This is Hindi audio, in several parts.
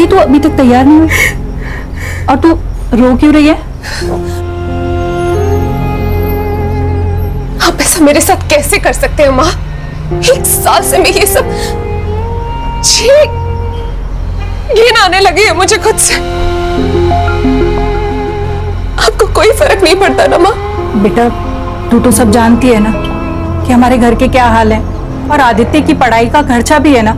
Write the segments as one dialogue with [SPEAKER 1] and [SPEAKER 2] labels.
[SPEAKER 1] दीदी तू अभी तक तैयार नहीं हुई और तू रो क्यों रही है?
[SPEAKER 2] आप ऐसा मेरे साथ कैसे कर सकते हैं माँ? 1 साल से मैं ये सब घिन आने लगी है मुझे खुद से। आपको कोई फर्क नहीं पड़ता ना माँ?
[SPEAKER 1] बेटा तू तो सब जानती है ना कि हमारे घर के क्या हाल है, और आदित्य की पढ़ाई का खर्चा भी है ना।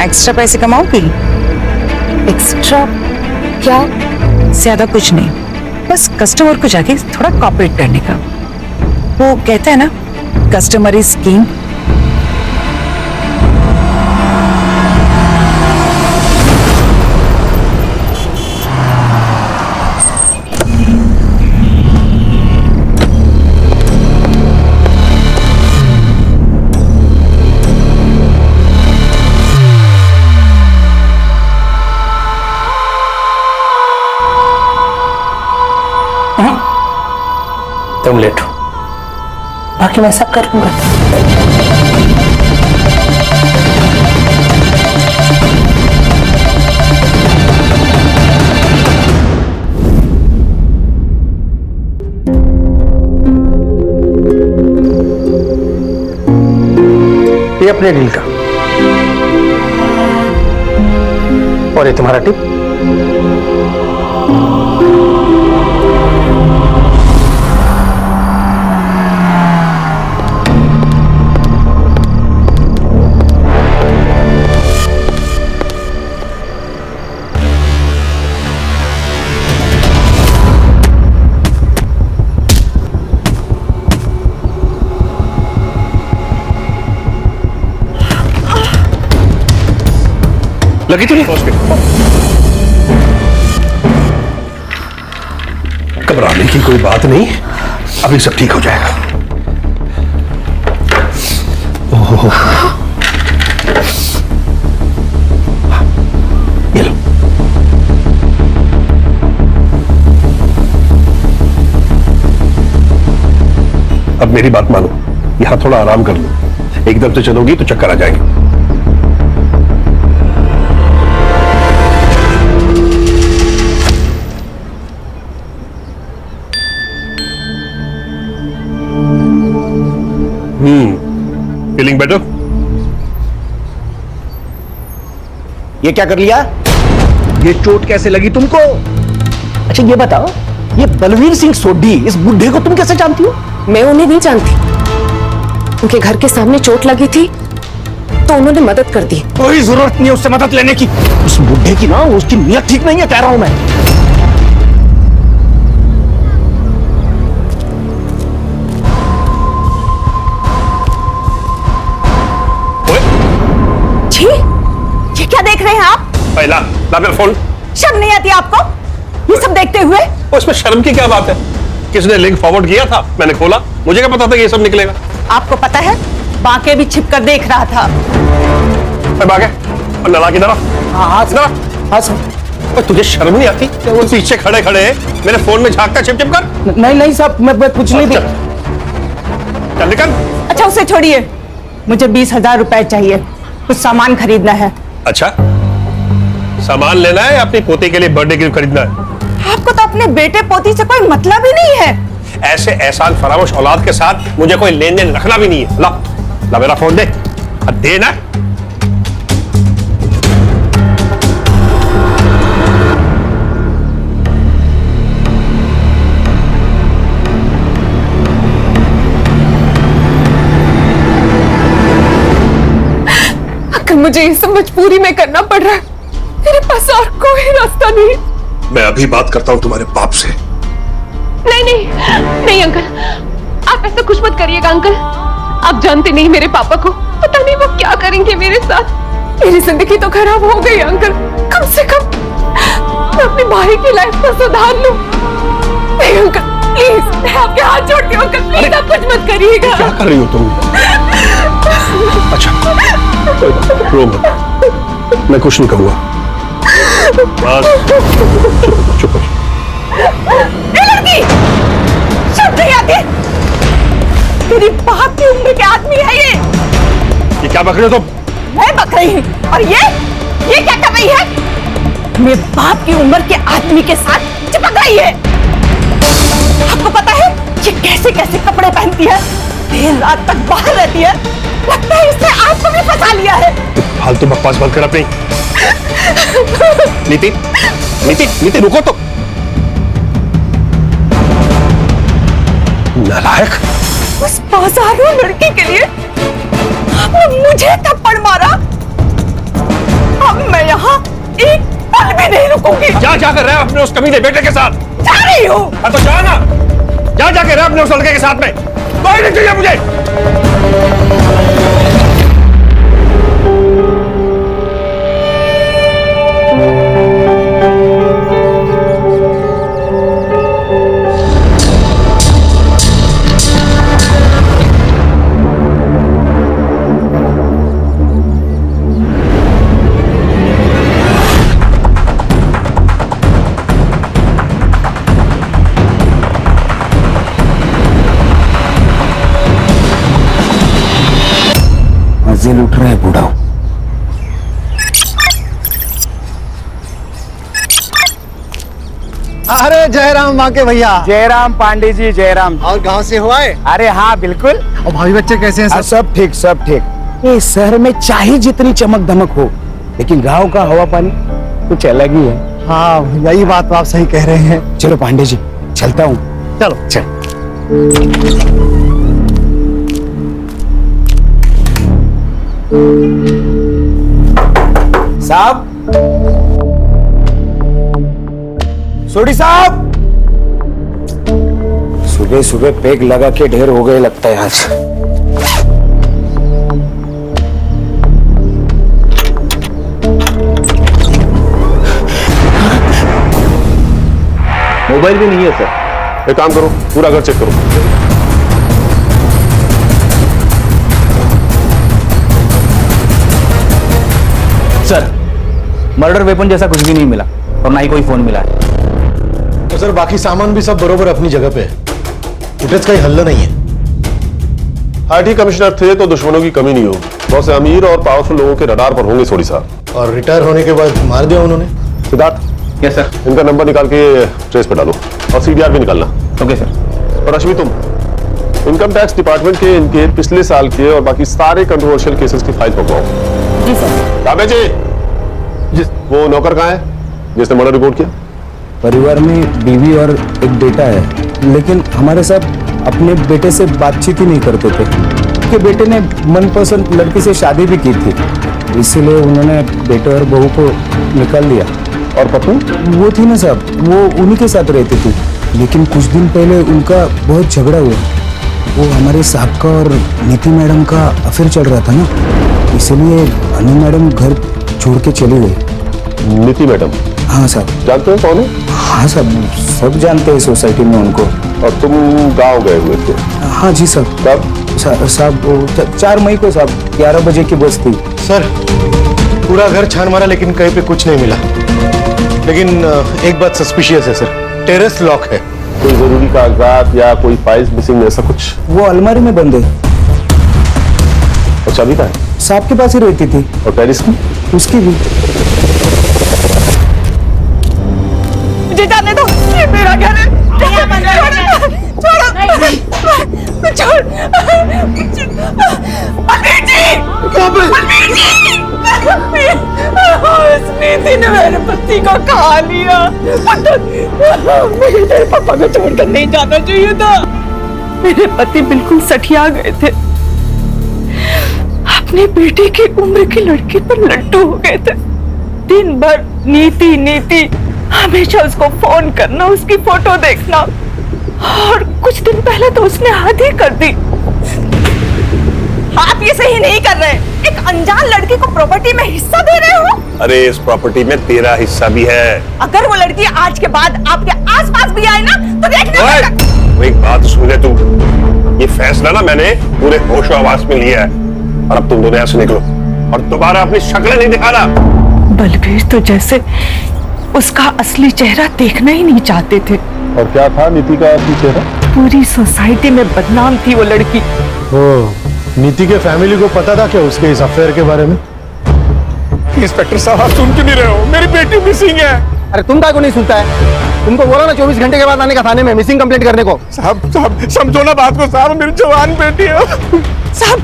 [SPEAKER 3] एक्स्ट्रा पैसे कमाओगी?
[SPEAKER 2] एक्स्ट्रा क्या?
[SPEAKER 3] ज्यादा कुछ नहीं, बस कस्टमर को जाके थोड़ा कॉपरेट करने का। वो कहते हैं ना, कस्टमर इज किंग।
[SPEAKER 4] तुम लेट हो, बाकी मैं सब कर लूंगा। ये अपने डील का, और ये तुम्हारा टिप। लगी तो नहीं? घबराने की कोई बात नहीं, अभी सब ठीक हो जाएगा। ओहो, ये लो। अब मेरी बात मानो, यहां थोड़ा आराम कर लो। एकदम से चलोगी तो चक्कर आ जाएंगे। Feeling better?
[SPEAKER 5] ये क्या कर लिया? ये चोट कैसे लगी तुमको? अच्छा ये बताओ, ये बलवीर सिंह सोढ़ी, इस बुढ़े को तुम कैसे जानती हो?
[SPEAKER 2] मैं उन्हें नहीं जानती। उनके घर के सामने चोट लगी थी तो उन्होंने मदद कर दी।
[SPEAKER 5] कोई जरूरत नहीं है उससे मदद लेने की। उस बुढ़े की ना, उसकी नीयत ठीक नहीं है, कह रहा हूं मैं।
[SPEAKER 3] छी, ये क्या देख रहे हैं आप?
[SPEAKER 4] ला मेरा फोन।
[SPEAKER 3] शर्म नहीं आती आपको ये सब देखते हुए?
[SPEAKER 4] उसमें शर्म की क्या बात है? किसने लिंक फॉरवर्ड किया था, मैंने खोला, मुझे क्या पता था कि ये सब निकलेगा।
[SPEAKER 3] आपको पता है, बाके भी छिपकर देख रहा था।
[SPEAKER 4] बाके और नला की तरफ।
[SPEAKER 5] हाँ
[SPEAKER 4] तुझे शर्म नहीं आती? वो पीछे खड़े खड़े मेरे फोन में झांकता छिप छिप कर।
[SPEAKER 5] नहीं साहब, मैं कुछ नहीं
[SPEAKER 4] चल निकल।
[SPEAKER 3] अच्छा उसे छोड़िए, मुझे 20,000 रुपए चाहिए, कुछ सामान खरीदना है।
[SPEAKER 4] अच्छा, सामान लेना है या अपनी पोती के लिए बर्थडे गिफ्ट खरीदना है?
[SPEAKER 3] आपको तो अपने बेटे पोती से कोई मतलब ही नहीं है।
[SPEAKER 4] ऐसे एहसान फरामोश औलाद के साथ मुझे कोई लेन देन रखना भी नहीं है। ला मेरा फोन दे, दे ना।
[SPEAKER 2] मुझे ये सब मजबूरी में करना पड़ रहा है, मेरे पास और कोई रास्ता नहीं।
[SPEAKER 4] मैं अभी बात करता हूं तुम्हारे बाप से।
[SPEAKER 2] नहीं अंकल, आप ऐसा कुछ मत करिएगा अंकल। आप जानते नहीं मेरे पापा को, पता नहीं वो क्या करेंगे मेरे साथ। मेरी जिंदगी तो खराब हो गई अंकल, कम से कम मैं अपने भाई की लाइफ को सुधार लूं। करिएगा।
[SPEAKER 4] क्या कर रही हो तुम? अच्छा कोई बात नहीं, रो मत, मैं कुछ नहीं कहूंगा। बस चुप हो।
[SPEAKER 2] लड़की शब्द नहीं आती। तेरी बाप की उम्र के आदमी है ये
[SPEAKER 4] क्या बक रहे हो तुम?
[SPEAKER 2] मैं बक रही हूँ। और ये क्या कर रही है? मेरे बाप की उम्र के आदमी के साथ चिपक रही है। आपको पता है ये कैसे कैसे कपड़े पहनती है, देर रात तक बाहर रहती है, लगता है इसने आपको भी फंसा लिया है।
[SPEAKER 4] फालतू बकवास बंद कर अपनी। नीति नीति नीति रुको तो। नालायक।
[SPEAKER 2] उस बाजारू लड़की के लिए आपने मुझे थप्पड़ मारा। अब मैं यहाँ एक पल भी नहीं रुकूंगी।
[SPEAKER 4] क्या क्या कर रहा है अपने उस कमीने बेटे के साथ?
[SPEAKER 2] जा रही हूँ।
[SPEAKER 4] तो जा ना, जा के रहा अपने उस लड़के के साथ में। कोई नहीं चाहिए मुझे।
[SPEAKER 5] मजे लूट रहा है बूढ़ा।
[SPEAKER 6] अरे जयराम माँ के भैया।
[SPEAKER 5] जयराम पांडे जी, जयराम।
[SPEAKER 6] और गांव से हुआ है?
[SPEAKER 5] अरे हाँ बिल्कुल।
[SPEAKER 6] और भाई बच्चे कैसे हैं?
[SPEAKER 5] सब ठीक सब ठीक। ये शहर में चाहे जितनी चमक धमक हो, लेकिन गांव का हवा पानी कुछ अलग ही है।
[SPEAKER 6] हाँ यही बात तो आप सही कह रहे हैं।
[SPEAKER 5] चलो पांडे जी चलता हूँ।
[SPEAKER 6] चलो
[SPEAKER 5] चल। साहब, सोडी साहब, सुबह सुबह पेग लगा के ढेर हो गए लगता है आज।
[SPEAKER 7] मोबाइल भी नहीं है सर।
[SPEAKER 4] एक काम करो, पूरा घर चेक करो।
[SPEAKER 7] सर मर्डर वेपन जैसा कुछ भी नहीं मिला और ना ही कोई फोन मिला है।
[SPEAKER 8] तो सर बाकी सामान भी सब बरोबर अपनी जगह पे है। फुटेज का ही हल्ला नहीं है।
[SPEAKER 4] आईटी कमिश्नर थे तो दुश्मनों की कमी नहीं होगी। बहुत से अमीर और पावरफुल लोगों के रडार पर होंगे सोडी साहब।
[SPEAKER 8] और रिटायर होने के बाद मार दिया उन्होंने।
[SPEAKER 4] Siddharth,
[SPEAKER 7] yes sir.
[SPEAKER 4] इनका नंबर निकाल के ट्रेस पे डालो और सीडीआर भी निकालना।
[SPEAKER 7] Okay sir.
[SPEAKER 4] और रश्मि, तुम इनकम टैक्स डिपार्टमेंट के इनके पिछले साल के और बाकी सारे कंट्रोवर्शियल केसेस की फाइल पकड़ाओ।
[SPEAKER 2] जी सर।
[SPEAKER 4] काबे जी, वो नौकर कहाँ है जिसने मर्डर रिपोर्ट किया?
[SPEAKER 5] परिवार में बीवी और एक बेटा है, लेकिन हमारे साथ अपने बेटे से बातचीत ही नहीं करते थे। उनके बेटे ने मनपसंद लड़की से शादी भी की थी, इसीलिए उन्होंने बेटे और बहू को निकाल दिया।
[SPEAKER 4] और पत्नी?
[SPEAKER 5] वो थी ना साहब, वो उन्हीं के साथ रहती थी, लेकिन कुछ दिन पहले उनका बहुत झगड़ा हुआ। वो हमारे साहब का और नीति मैडम का अफेयर चल रहा था ना, इसलिए अनु मैडम घर छोड़ के चली गई।
[SPEAKER 4] नीति मैडम?
[SPEAKER 5] हाँ साहब।
[SPEAKER 4] जानते हो कौन है?
[SPEAKER 5] हाँ साहब, सब जानते हैं सोसाइटी में उनको।
[SPEAKER 4] और तुम गांव गए हुए थे?
[SPEAKER 5] हाँ जी साहब।
[SPEAKER 4] कब?
[SPEAKER 5] साहब 4 मई को साहब, 11 बजे की बस थी।
[SPEAKER 8] सर पूरा घर छान मारा लेकिन कहीं पे कुछ नहीं मिला। लेकिन एक बात सस्पिशियस है सर, टेरेस लॉक है।
[SPEAKER 4] कोई जरूरी कागजात या कोई फाइल्स मिसिंग ऐसा कुछ?
[SPEAKER 5] वो अलमारी में बंद है।
[SPEAKER 4] और चाबी कहाँ है?
[SPEAKER 5] साहब के पास ही रहती थी।
[SPEAKER 4] और टेरिस की?
[SPEAKER 5] उसकी भी।
[SPEAKER 2] मुझे जाने दो, ये मेरा घर है। छोड़ो, छोड़। बलबीर जी, बलबीर जी, उस नीति ने मेरे पति को खा लिया। मुझे तेरे पापा को छोड़कर नहीं जाना चाहिए था। मेरे पति बिल्कुल सठिया गए थे, अपने बेटे की उम्र की लड़की पर लट्टू हो गए थे। दिन भर नीति नीति, हमेशा उसको फोन करना, उसकी फोटो देखना, और कुछ दिन पहले तो उसने हद ही कर दी। आप ये सही नहीं कर रहे। एक अनजान लड़की को प्रॉपर्टी में हिस्सा दे रहे हो।
[SPEAKER 4] अरे इस प्रॉपर्टी में तेरा हिस्सा भी है।
[SPEAKER 2] अगर वो लड़की आज के बाद आपके आसपास भी आए ना तो देखना।
[SPEAKER 4] एक बात सुन ले तू, ये फैसला ना मैंने पूरे होश आवास में लिया है। और अब तुम दोनों यहाँ से निकलो और दोबारा अपनी शक्लें नहीं दिखाना।
[SPEAKER 2] बलबीर तो जैसे उसका असली चेहरा देखना ही नहीं चाहते थे।
[SPEAKER 4] और क्या था नीति का असली चेहरा?
[SPEAKER 2] पूरी सोसाइटी में बदनाम थी वो लड़की।
[SPEAKER 8] नीति के फैमिली को पता था क्या उसके इस अफेयर के बारे में?
[SPEAKER 4] इंस्पेक्टर साहब आप सुन क्यों नहीं रहे हो? मेरी बेटी मिसिंग है।
[SPEAKER 6] अरे तुम का को नहीं सुनता है? तुमको बोला ना 24 घंटे के बाद आने का थाने में मिसिंग कंप्लेंट करने को।
[SPEAKER 4] साहब समझो ना बात को साहब, मेरी जवान बेटी है।
[SPEAKER 2] साहब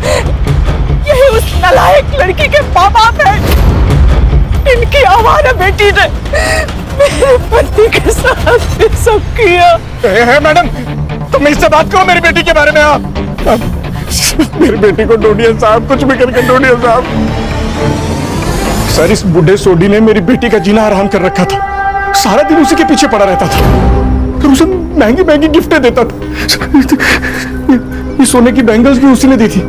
[SPEAKER 2] यही उस नालायक लड़की के माँ बाप है। इनकी आवारा बेटी ने मेरे पति के साथ ये सब किया।
[SPEAKER 4] मैडम तुम इससे बात करो मेरी बेटी के बारे में। आप मेरी बेटी को ढूंढिए साहब, कुछ भी करके ढूंढिए साहब। सर इस बूढ़े सोडी ने मेरी बेटी का जीना आराम कर रखा था। सारा दिन उसी के पीछे पड़ा रहता था, फिर उसे महंगी महंगी गिफ्टें देता था। ये सोने की बैंगल्स भी उसी ने दी थी।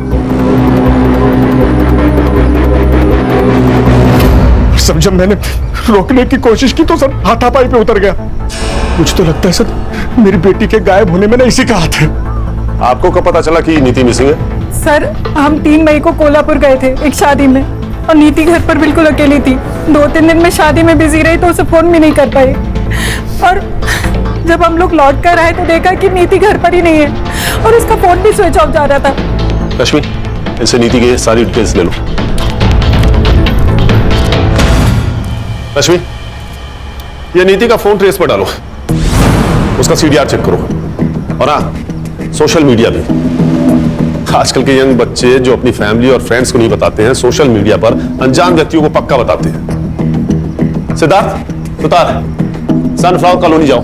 [SPEAKER 4] सब जब मैंने रोकने की कोशिश की तो सब हाथापाई पे उतर गया। मुझे तो लगता है सर मेरी बेटी के गायब होने में ना इसी का हाथ है। आपको कब पता चला कि नीति मिसिंग है?
[SPEAKER 1] सर हम 3 मई को कोल्हापुर गए थे एक शादी में, और नीति घर पर बिल्कुल अकेली थी। 2-3 दिन में शादी में बिजी रही तो उसे फोन भी नहीं कर पाई। और जब हम लोग लौट कर आए तो देखा कि नीति घर पर ही नहीं है और उसका फोन भी स्विच ऑफ जा रहा था।
[SPEAKER 4] रश्मि इनसे नीति की सारी डिटेल्स ले लो। रश्मि ये नीति का फोन ट्रेस पर डालो, उसका सीडीआर चेक करो। और हाँ सोशल मीडिया भी। आजकल के यंग बच्चे जो अपनी फैमिली और फ्रेंड्स को नहीं बताते हैं, सोशल मीडिया पर अनजान व्यक्तियों को पक्का बताते हैं। सिद्धार्थ सुतार सनफ्लावर कॉलोनी जाओ,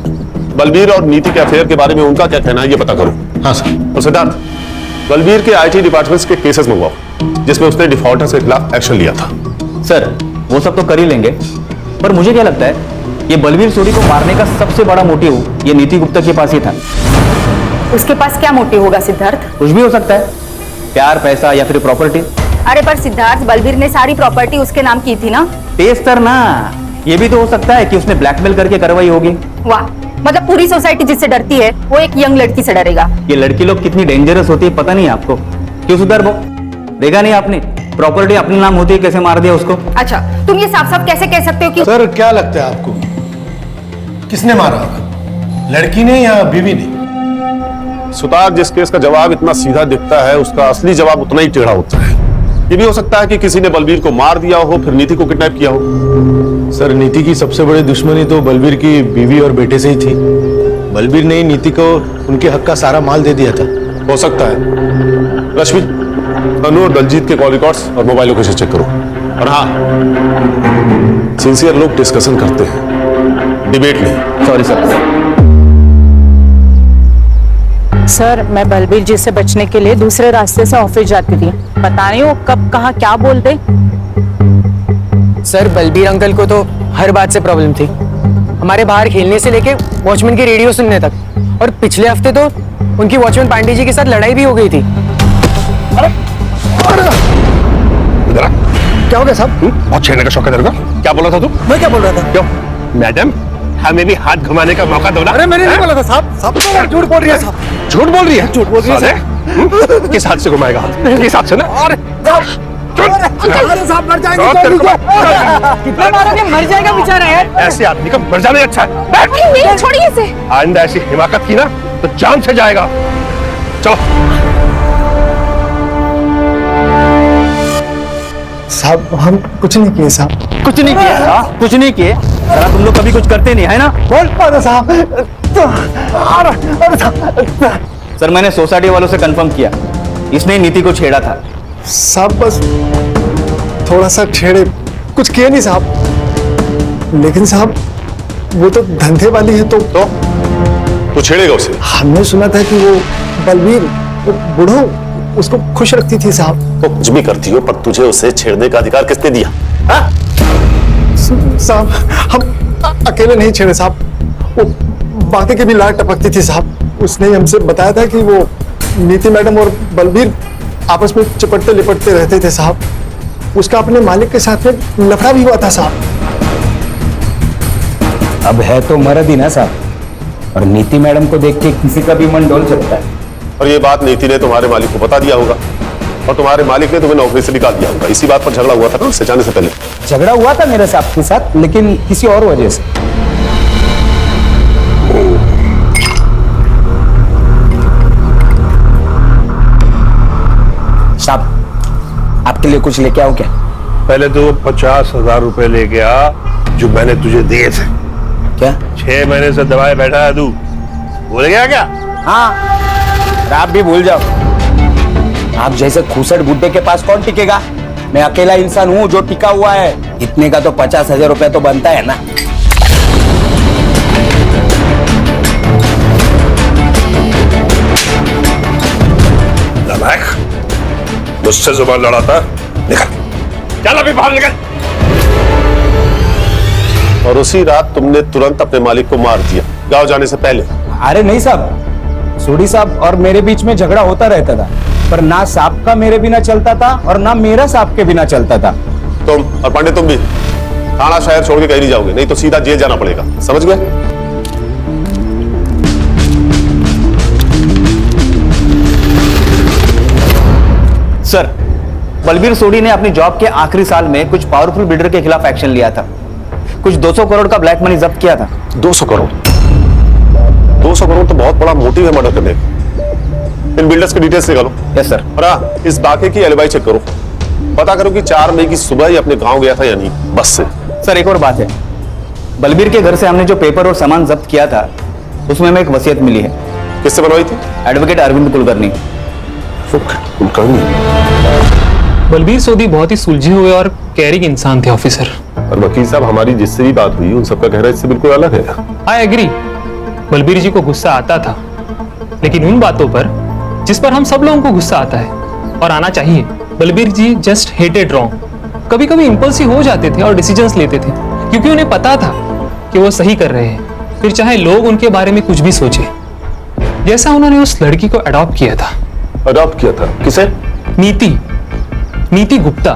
[SPEAKER 4] बलबीर और नीति के अफेयर के बारे में उनका क्या कहना है ये पता करो।
[SPEAKER 8] हाँ सर।
[SPEAKER 4] और सिद्धार्थ बलबीर के आईटी डिपार्टमेंट्स के केसेस मंगवाओ जिसमें उसने डिफॉल्टर्स के खिलाफ एक्शन लिया था।
[SPEAKER 7] सर वो सब तो कर ही लेंगे, पर मुझे क्या लगता है ये बलबीर सोडी को मारने का सबसे बड़ा मोटिव ये नीति गुप्ता के पास ही था।
[SPEAKER 9] उसके पास क्या मोटिव होगा सिद्धार्थ?
[SPEAKER 7] कुछ भी हो सकता है, प्यार, पैसा या फिर प्रॉपर्टी।
[SPEAKER 9] अरे पर सिद्धार्थ बलबीर ने सारी प्रॉपर्टी उसके नाम की थी ना।
[SPEAKER 7] तेज तर ना, ये भी तो हो सकता है कि उसने ब्लैकमेल करके करवाई होगी।
[SPEAKER 9] वाह, मतलब पूरी सोसाइटी जिससे डरती है वो एक यंग लड़की से डरेगा।
[SPEAKER 7] ये लड़की लोग कितनी डेंजरस होती है पता नहीं आपको। क्यों सुधर वो देखा नहीं आपने? प्रॉपर्टी अपने नाम होती है, कैसे मार दिया उसको।
[SPEAKER 9] अच्छा तुम ये साफ साफ कैसे कह सकते हो कि
[SPEAKER 8] सर क्या लगता है आपको किसने मारा होगा, लड़की ने या बीवी ने?
[SPEAKER 4] सुतार जिस केस का जवाब इतना सीधा दिखता है उसका असली जवाब उतना ही टेढ़ा होता है। ये भी हो सकता है कि किसी ने बलबीर को मार दिया हो फिर नीति को किडनैप किया हो।
[SPEAKER 8] सर नीति की सबसे बड़ी दुश्मनी तो बलबीर की बीवी और बेटे से ही थी। बलबीर ने नीति को उनके हक का सारा माल दे दिया था।
[SPEAKER 4] हो सकता है। रश्मि तनु और दलजीत के कॉल रिकॉर्ड्स और मोबाइल लोकेशन चेक करो। और हाँ सिंसियर लोग डिस्कशन करते हैं, डिबेट नहीं।
[SPEAKER 7] Sorry sir.
[SPEAKER 1] सर मैं बलबीर जी से बचने के लिए दूसरे रास्ते से ऑफिस जाती थी, पता नहीं वो कब कहाँ क्या बोल दे।
[SPEAKER 10] सर बलबीर अंकल को तो हर बात से प्रॉब्लम थी, हमारे बाहर खेलने से लेके वॉचमैन की रेडियो सुनने तक। और पिछले हफ्ते तो उनकी वॉचमैन पांडे जी के साथ लड़ाई भी हो गई थी।
[SPEAKER 6] क्या हो गया साहब?
[SPEAKER 4] बहुत छेड़ने का शौक है तेरे को। क्या बोला था तू?
[SPEAKER 6] मैं क्या बोल रहा था?
[SPEAKER 4] क्यों मैडम हमें भी हाथ घुमाने का मौका दो ना।
[SPEAKER 6] अरे मैंने नहीं बोला था साहब। साहब तो झूठ बोल रही है साहब।
[SPEAKER 4] झूठ बोल रही है?
[SPEAKER 6] झूठ बोल रही है
[SPEAKER 4] साले, किस हाथ से घुमाएगा हाथ? किस हाथ से ना?
[SPEAKER 6] अरे साहब मर जाएंगे।
[SPEAKER 10] कितना मारोगे, मर जाएगा बेचारा यार।
[SPEAKER 4] ऐसे आदमी का मर जाना ही अच्छा है।
[SPEAKER 9] छोड़िए इसे।
[SPEAKER 4] आइंदा ऐसी हिमाकत की ना तो जान से जाएगा। चलो
[SPEAKER 6] साहब हम कुछ नहीं किए साहब।
[SPEAKER 7] कुछ नहीं किया? कुछ नहीं किए? जरा तुम लोग कभी कुछ करते नहीं है ना?
[SPEAKER 6] बोल पाओ साहब।
[SPEAKER 7] सर मैंने सोसाइटी वालों से कंफर्म किया, इसने नीति को छेड़ा था।
[SPEAKER 6] साहब बस थोड़ा सा छेड़े, कुछ किए नहीं साहब। लेकिन साहब वो तो धंधे वाली है तो
[SPEAKER 4] छेड़ेगा उसे।
[SPEAKER 6] हमने सुना था कि वो बलबीर वो बूढ़ो उसको खुश रखती थी साहब।
[SPEAKER 4] तो कुछ भी करती हो पर तुझे उसे छेड़ने का अधिकार किसने दिया?
[SPEAKER 6] साहब हम अकेले नहीं छेड़े साहब, वो बातें की भी लाट टपकती थी साहब। उसने ही हमसे बताया था कि वो नीति मैडम और बलबीर आपस में चिपटते लिपटते रहते थे साहब। उसका अपने मालिक के साथ में लफड़ा भी हुआ था साहब।
[SPEAKER 5] अब है तो मर्द ही ना साहब, और नीति मैडम को देख के किसी का भी मन डोल सकता है।
[SPEAKER 4] और ये बात नीति ने तुम्हारे मालिक को बता दिया होगा और तुम्हारे मालिक ने तुम्हें नौकरी से निकाल दिया होगा। इसी बात पर झगड़ा हुआ था ना उससे जाने से पहले।
[SPEAKER 5] झगड़ा हुआ था मेरे साहब के साथ, लेकिन किसी और वजह से। साहब, आपके लिए कुछ लेके आओ क्या?
[SPEAKER 8] पहले तो 50,000 रुपए लेके आ जो मैंने तुझे दिए थे।
[SPEAKER 5] क्या?
[SPEAKER 8] 6 महीने से दबाए बैठा है तू, भूल गया क्या?
[SPEAKER 5] हाँ, और आप भी भूल जाओ। आप जैसे खूसट बुड्ढे के पास कौन टिकेगा? मैं अकेला इंसान हूँ जो टिका हुआ है। इतने का तो 50,000 रुपए तो बनता है ना।
[SPEAKER 8] मुझसे जुबान लड़ाता, निकल, चल अभी बाहर निकल।
[SPEAKER 4] और उसी रात तुमने तुरंत अपने मालिक को मार दिया गांव जाने से पहले।
[SPEAKER 5] अरे नहीं साहब, सोडी साहब और मेरे बीच में झगड़ा होता रहता था, पर ना साहब का मेरे बिना चलता था और ना मेरा साहब के बिना चलता था।
[SPEAKER 4] तुम और पांडे तुम भी थाना शहर छोड़ के कहीं नहीं जाओगे, नहीं तो सीधा जेल जाना पड़ेगा, समझ गए?
[SPEAKER 7] सर, बलबीर सोडी ने अपनी जॉब के आखिरी साल में कुछ पावरफुल बिल्डर के खिलाफ एक्शन लिया था। कुछ 200 करोड़ का ब्लैक मनी जब्त किया था।
[SPEAKER 4] 200 करोड़? 200 करोड़ तो बहुत बड़ा मोटिव है मर्डर करने का। इन बिल्डर्स की डिटेल्स निकालो।
[SPEAKER 7] Yes sir.
[SPEAKER 4] और हाँ, इस वाकये की एलिबाई चेक करो, पता करो कि 4 मई की सुबह ही अपने गांव गया था या नहीं बस से।
[SPEAKER 7] सर एक और बात है, बलबीर के घर से हमने जो पेपर और सामान जब्त किया था उसमें हमें एक वसीयत मिली है।
[SPEAKER 4] किससे बनवाई थी?
[SPEAKER 7] एडवोकेट अरविंद कुलकर्णी।
[SPEAKER 11] बलबीर सोडी बहुत ही सुलझे हुए और कैरिंग इंसान थे ऑफिसर।
[SPEAKER 4] और वकील साहब, हमारी जिससे भी बात हुई उन सबका कहना इससे बिल्कुल अलग है।
[SPEAKER 11] आई एग्री, बलबीर जी को गुस्सा आता था, लेकिन उन बातों पर जिस पर हम सब लोगों को गुस्सा आता है और आना चाहिए। बलबीर जी जस्ट हेटेड रॉन्ग। कभी कभी इंपल्सिव हो जाते थे और डिसीजंस लेते थे क्योंकि उन्हें पता था कि वो सही कर रहे हैं, फिर चाहे लोग उनके बारे में कुछ भी सोचे। जैसा उन्होंने उस लड़की को अडॉप्ट किया था।
[SPEAKER 4] अडॉप्ट किया था? किसे?
[SPEAKER 11] नीति गुप्ता।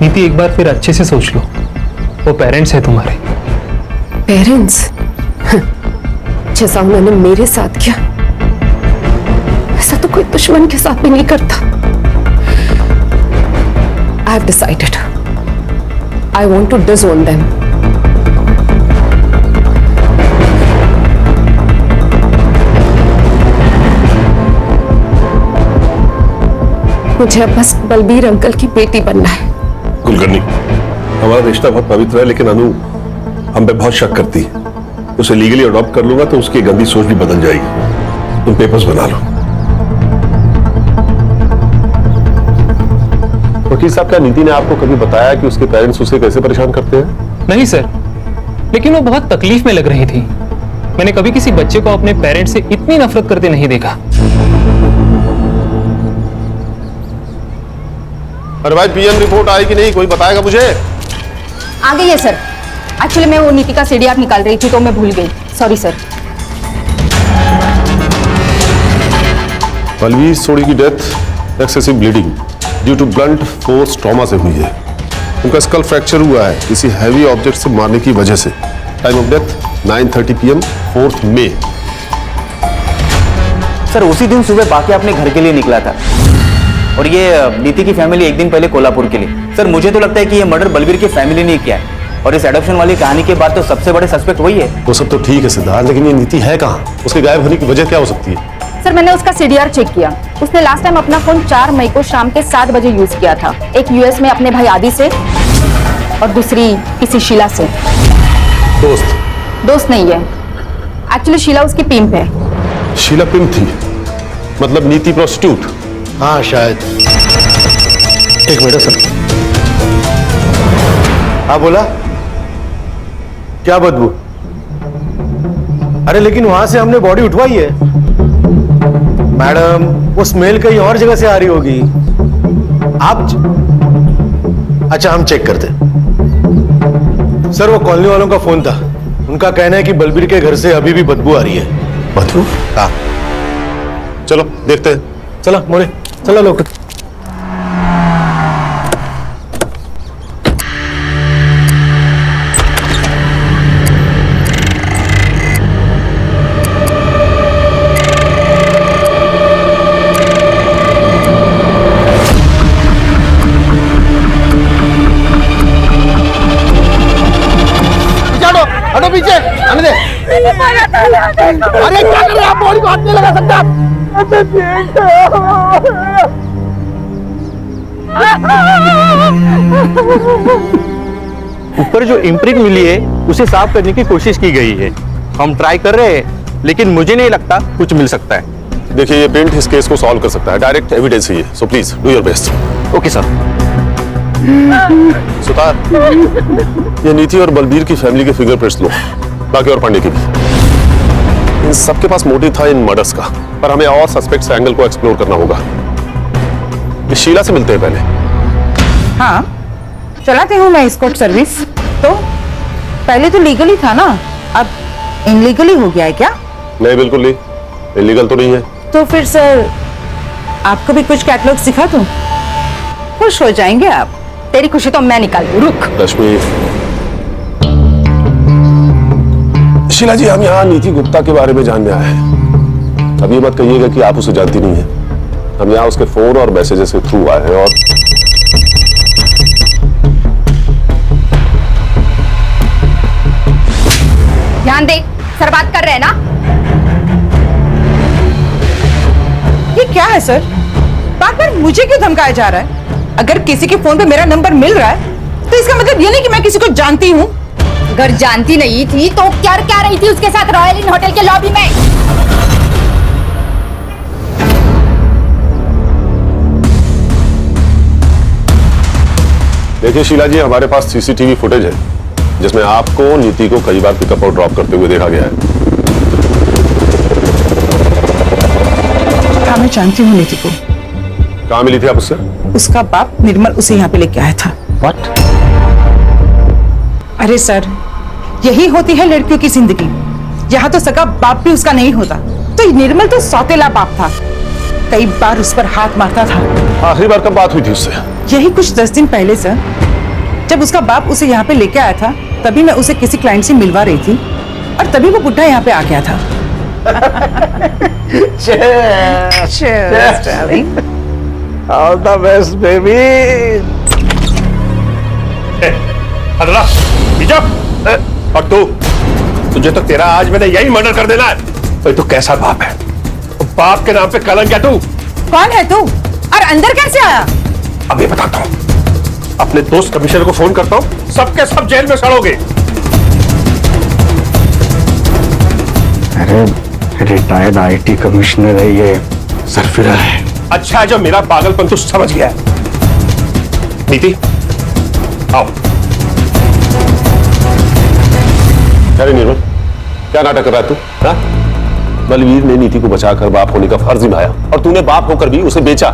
[SPEAKER 11] नीति, एक बार फिर अच्छे से सोच लो, वो पेरेंट्स है तुम्हारे।
[SPEAKER 2] पेरेंट्स? जैसा उन्होंने मेरे साथ किया ऐसा तो कोई दुश्मन के साथ भी नहीं करता। I have decided. I want to disown them. मुझे अब बस बलबीर अंकल की बेटी बनना है।
[SPEAKER 8] कुलकर्णी, हमारा रिश्ता बहुत पवित्र है, लेकिन अनु हम पे बहुत शक करती है। उसे लीगली अडॉप्ट कर लूंगा तो उसकी गंदी सोच भी बदल जाएगी। तुम पेपर्स बना लो।
[SPEAKER 4] वकील साहब, क्या नीति ने आपको कभी बताया कि उसके पेरेंट्स उसे कैसे परेशान करते हैं?
[SPEAKER 11] नहीं सर, लेकिन वो बहुत तकलीफ में लग रही थी। मैंने कभी किसी बच्चे को अपने पेरेंट्स से इतनी नफरत करते नहीं देखा।
[SPEAKER 4] अरे भाई, पीएम रिपोर्ट आई कि नहीं? कोई बताएगा मुझे?
[SPEAKER 9] आ गई है सर। एक्चुअली मैं वो नीति का सीडीआर निकाल रही थी तो मैं भूल गई, सॉरी सर।
[SPEAKER 4] बलबीर सोडी की death excessive bleeding due to blunt force trauma से हुई है। उनका स्कल फ्रैक्चर हुआ है किसी हैवी ऑब्जेक्ट से मारने की वजह से। टाइम ऑफ डेथ 9:30 PM 4 मई।
[SPEAKER 7] सर उसी दिन सुबह बाकी अपने घर के लिए निकला था और ये नीति की फैमिली एक दिन पहले कोल्हापुर के लिए। सर मुझे तो लगता है कि ये मर्डर बलबीर की फैमिली ने किया है और इस एडॉप्शन वाली कहानी के बाद तो सबसे बड़े सस्पेक्ट वही है।
[SPEAKER 4] वो सब तो ठीक है सिद्धार्थ, लेकिन ये नीति है कहाँ? उसके गायब होने की वजह क्या हो सकती है?
[SPEAKER 9] सर मैंने उसका सीडीआर चेक किया। उसने लास्ट टाइम अपना फोन 4 मई को शाम के 7 बजे यूज किया था। एक यूएस में अपने भाई आदि से और दूसरी किसी शीला से। दोस्त नहीं है, एक्चुअली शीला उसकी पिंप है।
[SPEAKER 4] शीला पिंप थी? मतलब नीति प्रोस्टिट्यूट?
[SPEAKER 8] हाँ शायद। एक मिनट सर। हाँ बोला, क्या बदबू? अरे लेकिन वहां से हमने बॉडी उठवाई है मैडम, वो स्मेल कहीं और जगह से आ रही होगी। अच्छा हम चेक करते। सर वो कॉलोनी वालों का फोन था, उनका कहना है कि बलबीर के घर से अभी भी बदबू आ रही है।
[SPEAKER 4] बदबू?
[SPEAKER 8] हाँ
[SPEAKER 4] चलो देखते हैं।
[SPEAKER 8] चलो मोरे, चलो लोग।
[SPEAKER 7] ऊपर जो इम्प्रिंट मिली है उसे साफ करने की कोशिश की गई है। हम ट्राई कर रहे हैं, लेकिन मुझे नहीं लगता कुछ मिल सकता है।
[SPEAKER 4] देखिए, ये पेंट इस केस को सॉल्व कर सकता है, डायरेक्ट एविडेंस ही है, so please do your best.
[SPEAKER 7] Okay sir.
[SPEAKER 4] Sutar, ये नीति और बलबीर की फैमिली के फिंगरप्रिंट्स लो, बाकी और पांडे की भी। इन सबके पास मोटिव था इन मर्डर्स का, पर हमें और सस्पेक्ट्स एंगल को एक्सप्लोर करना होगा। इस शीला से मिलते हैं पहले।
[SPEAKER 3] हाँ, चलाती हूँ मैं स्कॉट सर्विस। तो पहले तो लीगली था ना, अब इनलीगली हो गया है क्या?
[SPEAKER 4] नहीं, बिल्कुल नहीं, इलीगल तो नहीं है।
[SPEAKER 3] तो फिर सर आपको भी कुछ कैटलॉग सिखा दूं? खुश हो जाएंगे आप।
[SPEAKER 9] तेरी खुशी तो मैं निकाल दूं। रुक।
[SPEAKER 4] रश्मि, शीला जी, हम यहाँ नीति गुप्ता के बारे में जानने आए हैं। अब ये मत कहिएगा कि आप उसे जानती नहीं है। हम यहाँ उसके फोन और मैसेजेस के थ्रू आए हैं और
[SPEAKER 9] ध्यान दे, सर बात कर रहे हैं ना?
[SPEAKER 3] ये क्या है सर? बार बार मुझे क्यों धमकाया जा रहा है? अगर किसी के फोन पे मेरा नंबर मिल रहा है तो इसका मतलब ये नहीं कि मैं किसी को जानती हूँ।
[SPEAKER 9] अगर जानती नहीं थी तो क्या रही थी उसके साथ रॉयल इन होटल के लॉबी में?
[SPEAKER 4] देखिए शीला जी, हमारे पास सीसीटीवी फुटेज है जिसमें आपको नीति को कई बार पिकअप और ड्रॉप करते हुए देखा गया है।
[SPEAKER 3] हाँ, मैं जानती हूँ नीति को।
[SPEAKER 4] कहाँ मिली थी आप उससे?
[SPEAKER 3] उसका बाप निर्मल उसे यहाँ पे लेके आया था।
[SPEAKER 4] What?
[SPEAKER 3] अरे सर, यही होती है लड़कियों की जिंदगी। यहाँ तो सगा बाप भी उसका नहीं होता, तो निर्मल तो सौतेला बाप था, कई बार उस पर हाथ मारता था।
[SPEAKER 4] आखिरी बार कब बात हुई थी उससे?
[SPEAKER 3] यही कुछ 10 दिन पहले सर, जब उसका बाप उसे यहाँ पे लेके आया था, तभी मैं उसे किसी क्लाइंट से मिलवा रही थी और तभी वो बुढ़ा यहाँ पे आ गया था।
[SPEAKER 5] Cheers, darling. All the best, baby.
[SPEAKER 8] अदला, बीजा, और तुझे तो तेरा आज मैंने यही मर्डर कर देना है। भाई तू कैसा बाप है? बाप के नाम पे कलंक है तू।
[SPEAKER 3] कौन है तू और अंदर कैसे आया?
[SPEAKER 8] अभी बताता हूँ। अपने दोस्त कमिश्नर को फोन करता हूँ, सबके सब जेल में सड़ोगे।
[SPEAKER 5] अरे रिटायर्ड आईटी कमिश्नर है ये, सरफिरा है।
[SPEAKER 8] अच्छा है जो मेरा पागलपन तू समझ गया है। नीति, आओ।
[SPEAKER 4] अरे निर्मल, क्या नाटक कर रहा है तू? हाँ? बलवीर ने नीति को बचाकर बाप होने का फर्ज निभाया और तूने बाप होकर भी उसे बेचा,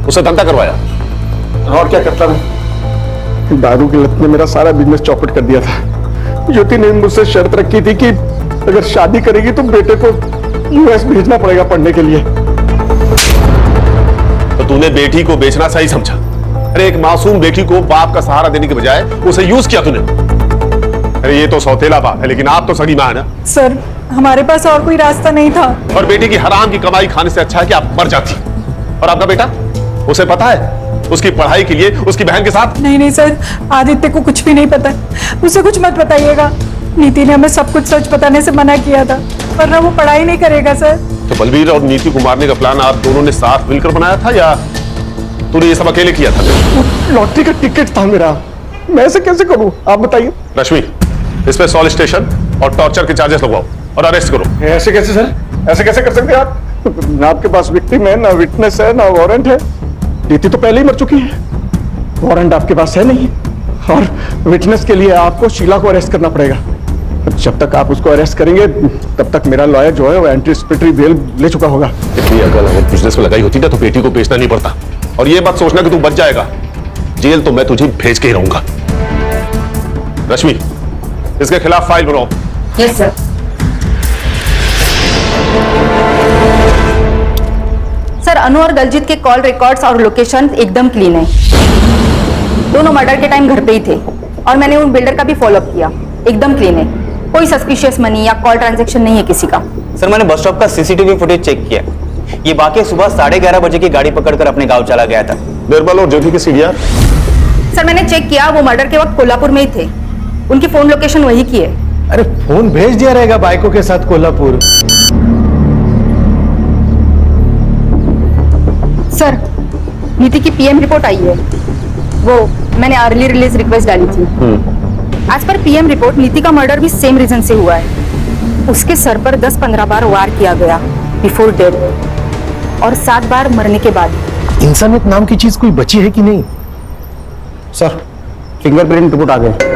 [SPEAKER 4] उसे धंधा करवाया।
[SPEAKER 6] और क्या करता मैं? दारू की लत ने मेरा सारा बिजनेस चौपट कर दिया था। ज्योति ने मुझसे शर्त रखी थी कि अगर शादी करेगी तो बेटे को यूएस भेजना पड़ेगा पढ़ने के लिए।
[SPEAKER 4] तो तूने बेटी को बेचना सही समझा? अरे एक मासूम बेटी को बाप का सहारा देने के बजाय उसे यूज किया तूने। अरे ये तो सौतेला बाप है, लेकिन आप तो सगी मां है ना।
[SPEAKER 1] सर, हमारे पास और कोई रास्ता नहीं था।
[SPEAKER 4] और बेटी की हराम की कमाई खाने से अच्छा है कि आप मर जाती। और आपका बेटा, उसे पता है उसकी पढ़ाई के लिए उसकी बहन के साथ?
[SPEAKER 1] नहीं सर, आदित्य को कुछ भी नहीं पता। उसे कुछ मत बताइएगा। नीति ने हमें सब कुछ सच बताने से मना किया था, वरना वो पढ़ाई नहीं करेगा सर।
[SPEAKER 4] तो बलबीर और नीति को मारने का प्लान आप दोनों ने साथ मिलकर बनाया था या तूने ये सब अकेले किया था?
[SPEAKER 6] लॉटरी का टिकट था मेरा, मैं ऐसे कैसे करूं? आप बताइए।
[SPEAKER 4] रश्मि, इस पे सॉलिड स्टेशन और टॉर्चर के चार्जेस लगवाओ और अरेस्ट करो।
[SPEAKER 6] ऐसे कैसे सर? ऐसे कैसे कर सकते हैं आप? ना आपके पास विक्टिम है, ना विटनेस है, ना वारंट है। नीति तो पहले ही मर चुकी है, वारंट आपके पास है नहीं, और विटनेस के लिए आपको शीला को अरेस्ट करना पड़ेगा। जब तक आप उसको अरेस्ट करेंगे तब तक मेरा लॉयर जो है वो एंटीसिपेटरी बेल ले चुका होगा।
[SPEAKER 4] इतनी अकल अगर बिजनेस में लगाई होती ना तो बेटी को बेचना नहीं पड़ता। और ये मत सोचना कि तू बच जाएगा, जेल तो मैं तुझे भेज के ही रहूंगा। रश्मि, इसके खिलाफ फाइल बनाओ।
[SPEAKER 9] Yes sir. सर, अनु और दलजीत के कॉल रिकॉर्ड्स और लोकेशन एकदम क्लीन है। दोनों मर्डर के टाइम घर पे ही थे और मैंने उन बिल्डर का भी फॉलोअप किया, एकदम क्लीन है। कोई सस्पिशियस मनी या कॉल ट्रांजैक्शन नहीं है किसी का।
[SPEAKER 7] सर, मैंने बस स्टॉप का सीसीटीवी फुटेज चेक किया। ये वाकई सुबह 11:30 बजे की गाड़ी पकड़कर अपने गांव चला गया था।
[SPEAKER 4] निर्मल और ज्योति के सीडीआर?
[SPEAKER 9] सर, मैंने चेक किया, वो मर्डर के वक्त कोल्हापुर में ही थे। उनकी फोन लोकेशन वही की है।
[SPEAKER 5] अरे फोन भेज दिया रहेगा बाइकों के साथ कोल्हापुर।
[SPEAKER 9] सर, नीति की पीएम रिपोर्ट आई है। वो मैंने अर्ली रिलीज रिक्वेस्ट डाली थी। आज पर पीएम रिपोर्ट नीति का मर्डर भी सेम रीजन से हुआ है। उसके सर पर 10-15 बार वार किया गया बिफोर डेथ और 7 बार मरने के बाद।
[SPEAKER 5] इंसानियत नाम की चीज कोई बची है कि नहीं? सर, फिंगरप्रिंट रिपोर्ट आ गए।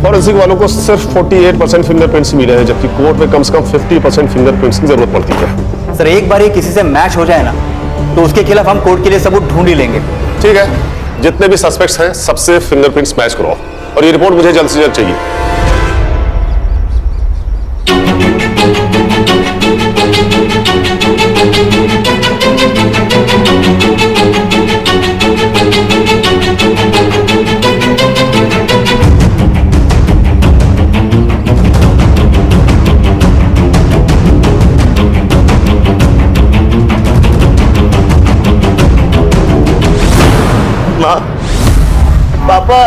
[SPEAKER 4] फॉरेंसिक वालों को सिर्फ 48% फिंगरप्रिंट्स मिले हैं, जबकि कोर्ट में कम से कम 50% फिंगरप्रिंट्स की जरूरत पड़ती है।
[SPEAKER 7] सर एक बार ये किसी से मैच हो जाए ना, तो उसके खिलाफ हम कोर्ट के लिए सबूत ढूंढ ही लेंगे।
[SPEAKER 4] ठीक है, जितने भी सस्पेक्ट्स हैं सबसे फिंगरप्रिंट्स मैच कराओ और ये रिपोर्ट मुझे जल्द से जल्द चाहिए।
[SPEAKER 6] पापा,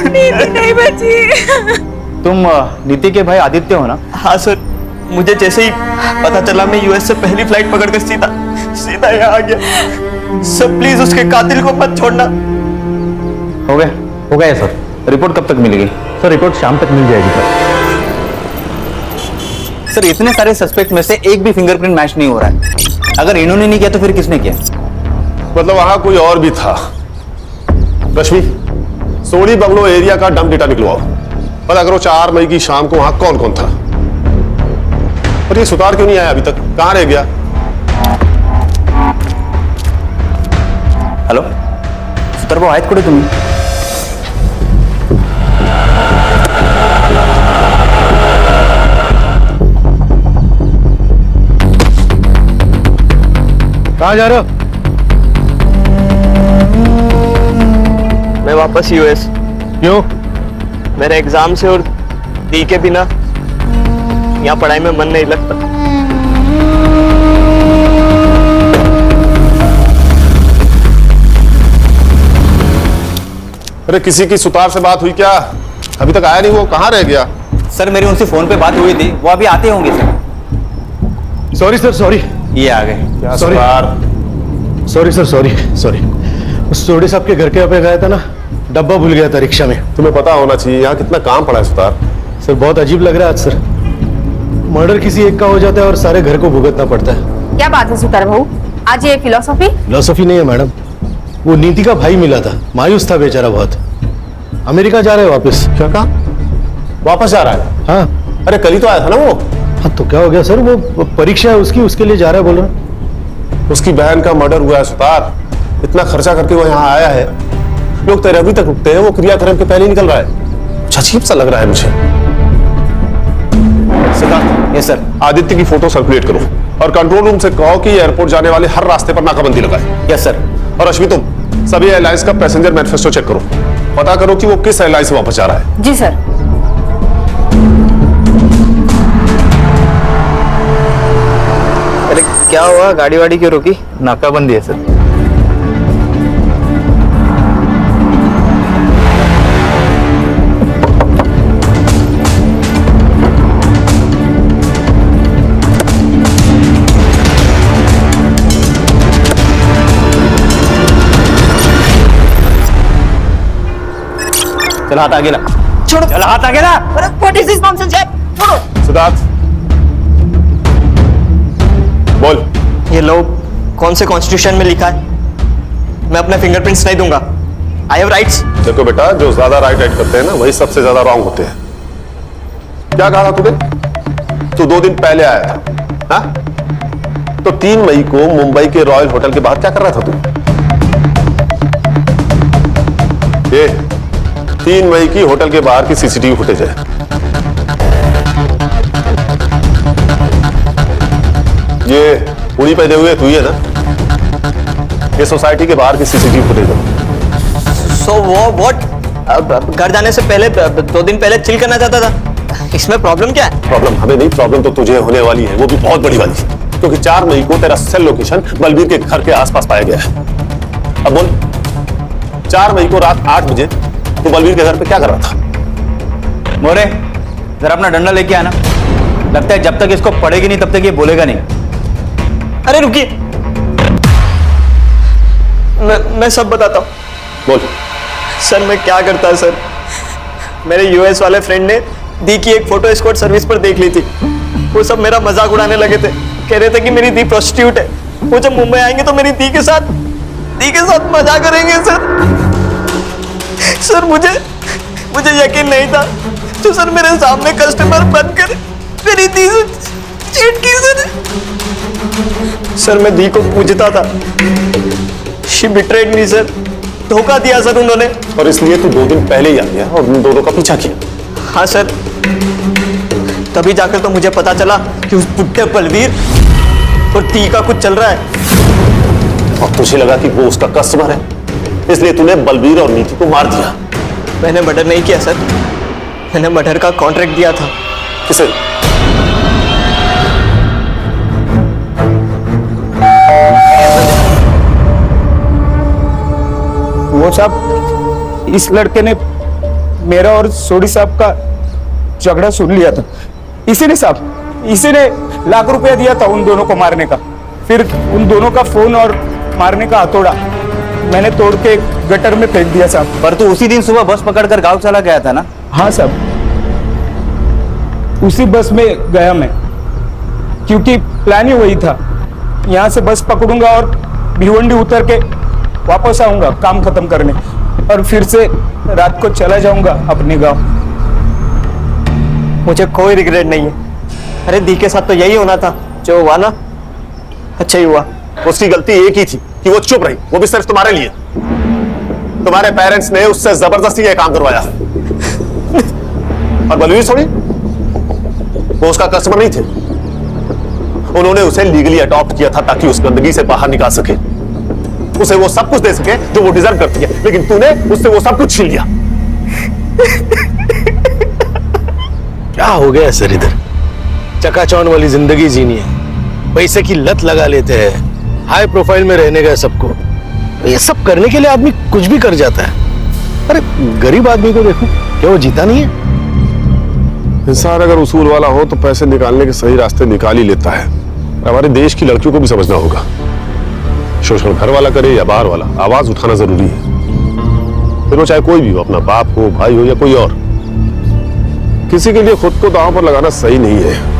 [SPEAKER 2] नीति नहीं बची।
[SPEAKER 7] तुम नीति के भाई आदित्य हो ना?
[SPEAKER 12] हाँ सर, मुझे जैसे ही पता चला मैं यूएस से पहली फ्लाइट पकड़कर सीधा यहाँ आ गया। सर प्लीज उसके कातिल को मत छोड़ना।
[SPEAKER 7] हो गया सर। रिपोर्ट कब तक मिलेगी?
[SPEAKER 5] सर, रिपोर्ट शाम तक मिल जाएगी
[SPEAKER 7] सर। इतने सारे सस्पेक्ट में से एक भी फिंगरप्रिंट मैच नहीं हो रहा है। अगर इन्होंने नहीं किया तो फिर किसने किया?
[SPEAKER 4] मतलब वहां कोई और भी था। रश्मि, सोनी बंगलो एरिया का डंप डेटा निकलवाओ, पता करो 4 मई की शाम को वहां कौन कौन था। पर ये सुतार क्यों नहीं आया अभी तक? कहां रह गया?
[SPEAKER 7] हॅलो सुतार भाऊ, आहेत कुठे तुम्ही?
[SPEAKER 5] कहाँ जा रहे हो?
[SPEAKER 12] मैं वापस यूएस।
[SPEAKER 5] क्यों?
[SPEAKER 12] मेरे एग्जाम से और दी के बिना यहाँ पढ़ाई में मन नहीं लगता।
[SPEAKER 4] अरे किसी की सुतार से बात हुई क्या? अभी तक आया नहीं वो, कहां रह गया?
[SPEAKER 7] सर मेरी उनसे फोन पे बात हुई थी, वो अभी आते होंगे सर।
[SPEAKER 5] Sorry sir, sorry.
[SPEAKER 7] ये आ गए।
[SPEAKER 4] क्या
[SPEAKER 5] Sorry.
[SPEAKER 4] Sutar?
[SPEAKER 5] Sorry sir, sorry. उस सोडी साहब के घर के यहाँ पे गया था ना, डब्बा भूल गया था रिक्शा में।
[SPEAKER 4] तुम्हें पता होना चाहिए यहाँ कितना काम पड़ा है सुतार।
[SPEAKER 5] सर बहुत अजीब लग रहा है आज सर। मर्डर किसी एक का हो जाता है और सारे घर को भुगतना पड़ता है।
[SPEAKER 9] क्या बात है सुतार भाऊ, आज ये फिलोसॉफी?
[SPEAKER 5] फिलोसॉफी नहीं है मैडम, वो नीति का भाई मिला था, मायूस था बेचारा बहुत। अमेरिका जा रहे हैं वापस।
[SPEAKER 4] क्या कहा? वापस जा रहा है?
[SPEAKER 5] हाँ।
[SPEAKER 4] अरे कल ही तो आया था ना वो।
[SPEAKER 5] हाँ तो क्या हो गया सर, वो परीक्षा है उसकी, उसके लिए जा रहा है बोल रहा।
[SPEAKER 4] उसकी बहन का मर्डर हुआ है सुतार, इतना खर्चा करके वो यहाँ आया है। लोग तेरे अभी तक रुकते हैं, वो क्रियाक्रम के पहले ही निकल रहा है। अजीब सा लग रहा है मुझे। Siddharth,
[SPEAKER 7] yes sir.
[SPEAKER 4] आदित्य की फोटो सर्कुलेट करो और कंट्रोल रूम से कहो कि एयरपोर्ट जाने वाले हर रास्ते पर नाकाबंदी लगाए।
[SPEAKER 7] Yes sir.
[SPEAKER 4] और अश्विन, तुम सभी एयरलाइंस का पैसेंजर मैनिफेस्टो चेक करो, पता करो कि वो किस एयरलाइन से वापस जा रहा है।
[SPEAKER 9] जी सर।
[SPEAKER 12] अरे क्या हुआ, गाड़ी वाड़ी क्यों रोकी?
[SPEAKER 7] नाकाबंदी है सर। चल हाथ आगे ला।
[SPEAKER 2] छोड़ो।
[SPEAKER 7] चल हाथ आगे ला।
[SPEAKER 2] What is this nonsense? छोड़ो।
[SPEAKER 4] सिद्धार्थ बोल।
[SPEAKER 12] ये लो, कौन से कॉन्स्टिट्यूशन में लिखा है? मैं अपने फिंगरप्रिंट्स नहीं दूंगा। I have rights.
[SPEAKER 4] देखो बेटा, जो ज्यादा राइट करते हैं ना वही सबसे ज्यादा रॉन्ग होते हैं। क्या कहा था तूने? तू 2 दिन पहले आया था, हाँ? तो 3 मई को मुंबई के रॉयल होटल के बाहर क्या कर रहा था तू? ये 3 मई की होटल के बाहर की सीसीटीवी फुटेज है। ये पूरी पहने हुए तू ही है ना? ये सोसाइटी के बाहर की सीसीटीवी फुटेज है।
[SPEAKER 12] सो वो व्हाट? घर जाने से पहले 2 दिन पहले चिल करना चाहता था। इसमें प्रॉब्लम क्या है?
[SPEAKER 4] प्रॉब्लम हमें नहीं, प्रॉब्लम तो तुझे होने वाली है, वो भी बहुत बड़ी वाली। क्योंकि 4 मई को तेरा सेल लोकेशन बलबीर के घर के आसपास पाया गया है। अब बोल, 4 मई को रात 8 बजे तू बलबीर के घर पे क्या कर रहा था?
[SPEAKER 7] मोरे, जरा अपना डंडा लेके आना। लगता है जब तक इसको पड़ेगी नहीं तब तक ये बोलेगा नहीं।
[SPEAKER 12] अरे रुकिए, मैं सब बताता हूँ।
[SPEAKER 4] बोल।
[SPEAKER 12] सर मैं क्या करता सर, मेरे यूएस वाले फ्रेंड ने दी की एक फोटो एस्कॉर्ट सर्विस पर देख ली थी। वो सब मेरा मजाक उड़ाने लगे थे, कह रहे थे कि मेरी दी प्रोस्टिट्यूट है, वो जब मुंबई आएंगे तो मेरी दी के साथ मजा करेंगे सर। सर मुझे यकीन नहीं था तो सर मेरे सामने कस्टमर बनकर मेरी दी से चीट की सर मैं दी को पूछता था। शी बिट्रेड मी सर, धोखा दिया सर उन्होंने।
[SPEAKER 4] और इसलिए तू 2 दिन पहले ही आ गया और उन दोनों का पीछा किया।
[SPEAKER 12] हाँ सर, तभी जाकर तो मुझे पता चला कि उस बुड्ढे बलवीर और दी का कुछ चल रहा है।
[SPEAKER 4] और तुझे लगा कि वो उसका कस्टमर है, इसलिए तूने बलबीर और नीति को मार दिया।
[SPEAKER 12] मैंने मर्डर नहीं किया सर, मैंने मर्डर का कॉन्ट्रैक्ट दिया था।
[SPEAKER 4] किसे?
[SPEAKER 5] वो साहब, इस लड़के ने मेरा और सोडी साहब का झगड़ा सुन लिया था। इसी ने लाख रुपया दिया था उन दोनों को मारने का। फिर उन दोनों का फोन और मारने का हथौड़ा मैंने तोड़ के गटर में फेंक दिया साहब।
[SPEAKER 7] पर तू उसी दिन सुबह बस पकड़कर गांव चला गया था ना?
[SPEAKER 5] हाँ साहब, उसी बस में गया मैं, क्योंकि प्लान ही वही था। यहाँ से बस पकड़ूंगा और भिवंडी उतर के वापस आऊंगा काम खत्म करने, और फिर से रात को चला जाऊंगा अपने गांव।
[SPEAKER 12] मुझे कोई रिग्रेट नहीं है। अरे दी के साथ तो यही होना था, जो हुआ ना अच्छा ही हुआ।
[SPEAKER 4] उसकी गलती एक ही थी कि वो चुप रही, वो भी सिर्फ तुम्हारे लिए। तुम्हारे पेरेंट्स ने उससे जबरदस्ती ये काम करवाया। और बलवीर सोनी, वो उसका कस्टमर नहीं थे, उन्होंने उसे लीगली अडॉप्ट किया था ताकि उस गंदगी से बाहर निकाल सके, उसे वो सब कुछ दे सके जो वो डिजर्व करती है। लेकिन तूने उससे वो सब कुछ छीन लिया।
[SPEAKER 13] क्या हो गया सर? इधर चकाचौंध वाली जिंदगी जीनी है, पैसे की लत लगा लेते हैं, हाई प्रोफाइल में रहने का सबको। ये सब करने के लिए आदमी कुछ भी कर जाता है। अरे गरीब आदमी को देखो, क्या वो जीता नहीं है?
[SPEAKER 4] इंसान अगर उसूल वाला हो तो पैसे निकालने के सही रास्ते निकाल ही लेता है। हमारे देश की लड़कियों को भी समझना होगा, शोषण घर वाला करे या बाहर वाला, आवाज उठाना जरूरी है। फिर वो चाहे कोई भी हो, अपना बाप हो, भाई हो या कोई और, किसी के लिए खुद को दांव पर लगाना सही नहीं है।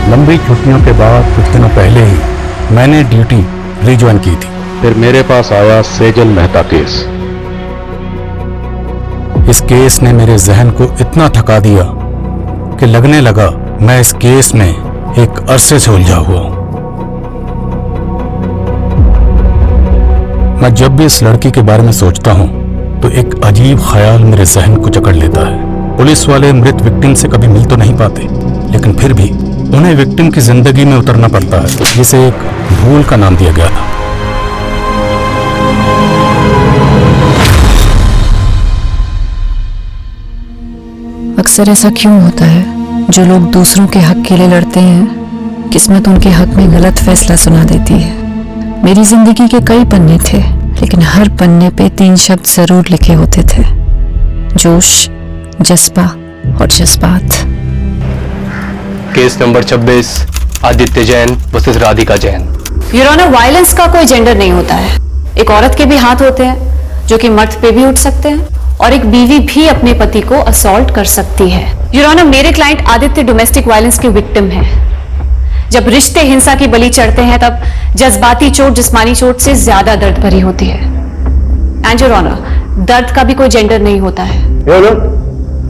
[SPEAKER 5] लंबी छुट्टियों के बाद कुछ दिनों पहले ही मैंने ड्यूटी रिज्वाइन की थी।
[SPEAKER 14] फिर मेरे पास आया सेजल मेहता केस।
[SPEAKER 5] इस केस ने मेरे जहन को इतना थका दिया कि लगने लगा मैं इस केस में एक अरसे से उलझा हुआ हूं। मैं जब भी इस लड़की के बारे में सोचता हूं तो एक अजीब ख्याल मेरे जहन को जकड़ लेता है। पुलिस वाले मृत विक्टिम से कभी मिल तो नहीं पाते, लेकिन फिर भी उन्हें विक्टिम की जिंदगी में उतरना पड़ता है, जिसे एक भूल का नाम दिया गया था।
[SPEAKER 15] अक्सर ऐसा क्यों होता है? जो लोग दूसरों के हक के लिए लड़ते हैं, किस्मत उनके हक में गलत फैसला सुना देती है। मेरी जिंदगी के कई पन्ने थे, लेकिन हर पन्ने पे 3 शब्द जरूर लिखे होते थे: जोश, जज्बा और जज्बात।
[SPEAKER 14] Case number 26, Aditya Jain versus Radhika Jain.
[SPEAKER 9] Your honour, violence का कोई जेंडर नहीं होता है। एक औरत के भी हाथ होते हैं जो कि मर्द पे भी उठ सकते हैं, और एक बीवी भी अपने पति को असॉल्ट कर सकती है। योर ऑनर, मेरे क्लाइंट आदित्य डोमेस्टिक वायलेंस के विक्टिम हैं। जब रिश्ते हिंसा की बलि चढ़ते हैं तब जज्बाती चोट जिस्मानी चोट से ज्यादा दर्द भरी होती है। एंड योर ऑनर, दर्द का भी कोई जेंडर नहीं होता है।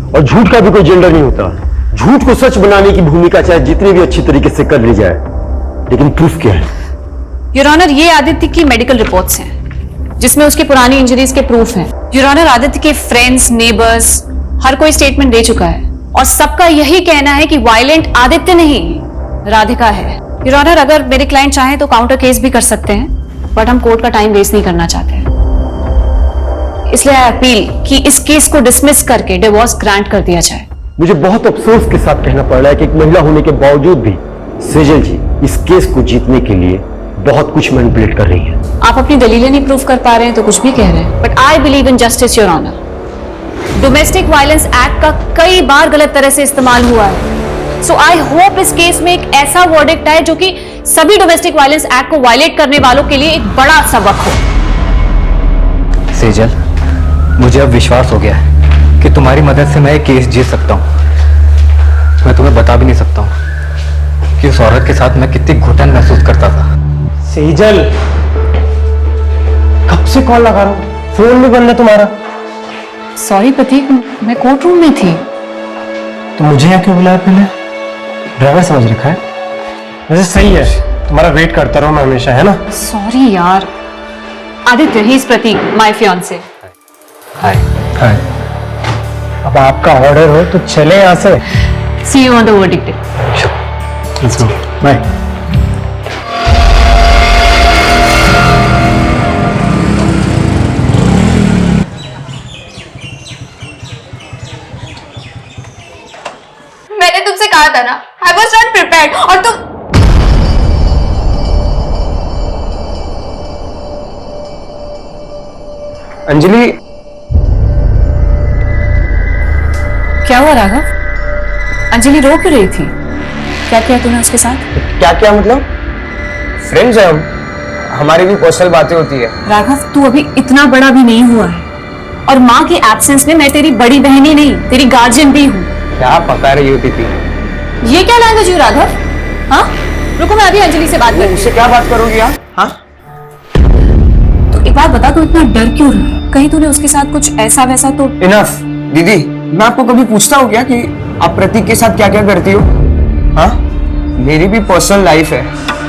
[SPEAKER 13] और झूठ का भी कोई जेंडर नहीं होता। झूठ को सच बनाने की भूमिका चाहे जितनी भी अच्छी तरीके से कर ली जाए, लेकिन प्रूफ क्या है?
[SPEAKER 9] योर ऑनर, ये आदित्य की मेडिकल रिपोर्ट्स हैं।
[SPEAKER 16] जिसमें उसकी पुरानी इंजरीज के प्रूफ हैं। योर ऑनर, आदित्य के फ्रेंड्स, नेबर्स हर कोई स्टेटमेंट दे चुका है और सबका यही कहना है कि वायलेंट आदित्य नहीं, राधिका है। योर ऑनर, अगर मेरे क्लाइंट चाहें तो काउंटर केस भी कर सकते हैं, बट हम कोर्ट का टाइम वेस्ट नहीं करना चाहते, इसलिए आई अपील कि इस केस को डिसमिस करके डिवोर्स ग्रांट कर दिया जाए।
[SPEAKER 17] मुझे बहुत अफसोस के साथ कहना पड़ रहा है कि एक महिला होने के बावजूद भी सेजल जी इस केस को जीतने के लिए बहुत कुछ मैनिपुलेट कर रही है।
[SPEAKER 16] आप अपनी दलीलें नहीं प्रूव कर पा रहे हैं तो कुछ भी कह रहे हैं, but I believe in justice your honour. Domestic violence act का कई बार गलत तरह से इस्तेमाल हुआ है, सो आई होप इस केस में एक ऐसा वर्डिक्ट आए जो कि सभी डोमेस्टिक वायलेंस एक्ट को वायलेट करने वालों के लिए एक बड़ा सबक हो।
[SPEAKER 14] सेजल, मुझे अब विश्वास हो गया है कि तुम्हारी मदद से मैं ये केस जीत सकता हूँ। मैं तुम्हें बता भी नहीं सकता हूँ कि उस औरत के साथ मैं कितनी घुटन महसूस करता था।
[SPEAKER 17] सेजल, कब से कॉल लगा रहा हूँ, फोन भी बंद है तुम्हारा।
[SPEAKER 16] सॉरी प्रतीक, मैं कोर्ट रूम में थी।
[SPEAKER 17] तो मुझे यहाँ क्यों बुलाया? पहले ड्राइवर समझ रखा है। वैसे सही है, तुम्हारा वेट करता रहूँ मैं हमेशा, है ना?
[SPEAKER 16] सॉरी यार। Aditya, he is Prateek, my fiancee.
[SPEAKER 14] Hi. Hi.
[SPEAKER 17] अब आपका ऑर्डर हो तो चले यहाँ से।
[SPEAKER 16] See you on the verdict day.
[SPEAKER 17] Let's go, bye.
[SPEAKER 9] मैंने तुमसे कहा था ना, I was not prepared, और तुम
[SPEAKER 17] अंजलि,
[SPEAKER 16] क्या हुआ राघव? अंजलि रो क्यों रही थी? क्या किया तूने उसके साथ?
[SPEAKER 10] क्या क्या मतलब? फ्रेंड्स हैं हम, हमारी भी पर्सनल बातें होती है।
[SPEAKER 16] राघव, तू अभी इतना बड़ा भी नहीं हुआ है, और माँ के एब्सेंस में मैं तेरी बड़ी बहन ही नहीं, तेरी गार्जियन भी हूँ।
[SPEAKER 10] क्या पका रही होती थी?
[SPEAKER 16] ये क्या लैंग्वेज हुई राघव? हाँ, रुको, मैं अभी अंजलि से बात करती हूँ।
[SPEAKER 10] उससे क्या बात करोगी आप? हाँ?
[SPEAKER 16] तो एक बात बता, तू इतना डर क्यों रहा है? कहीं तूने उसके साथ कुछ ऐसा वैसा तो?
[SPEAKER 10] इनफ। दीदी, मैं आपको कभी पूछता हूँ क्या कि आप प्रतीक के साथ क्या क्या करती हो? हाँ, मेरी भी पर्सनल लाइफ है,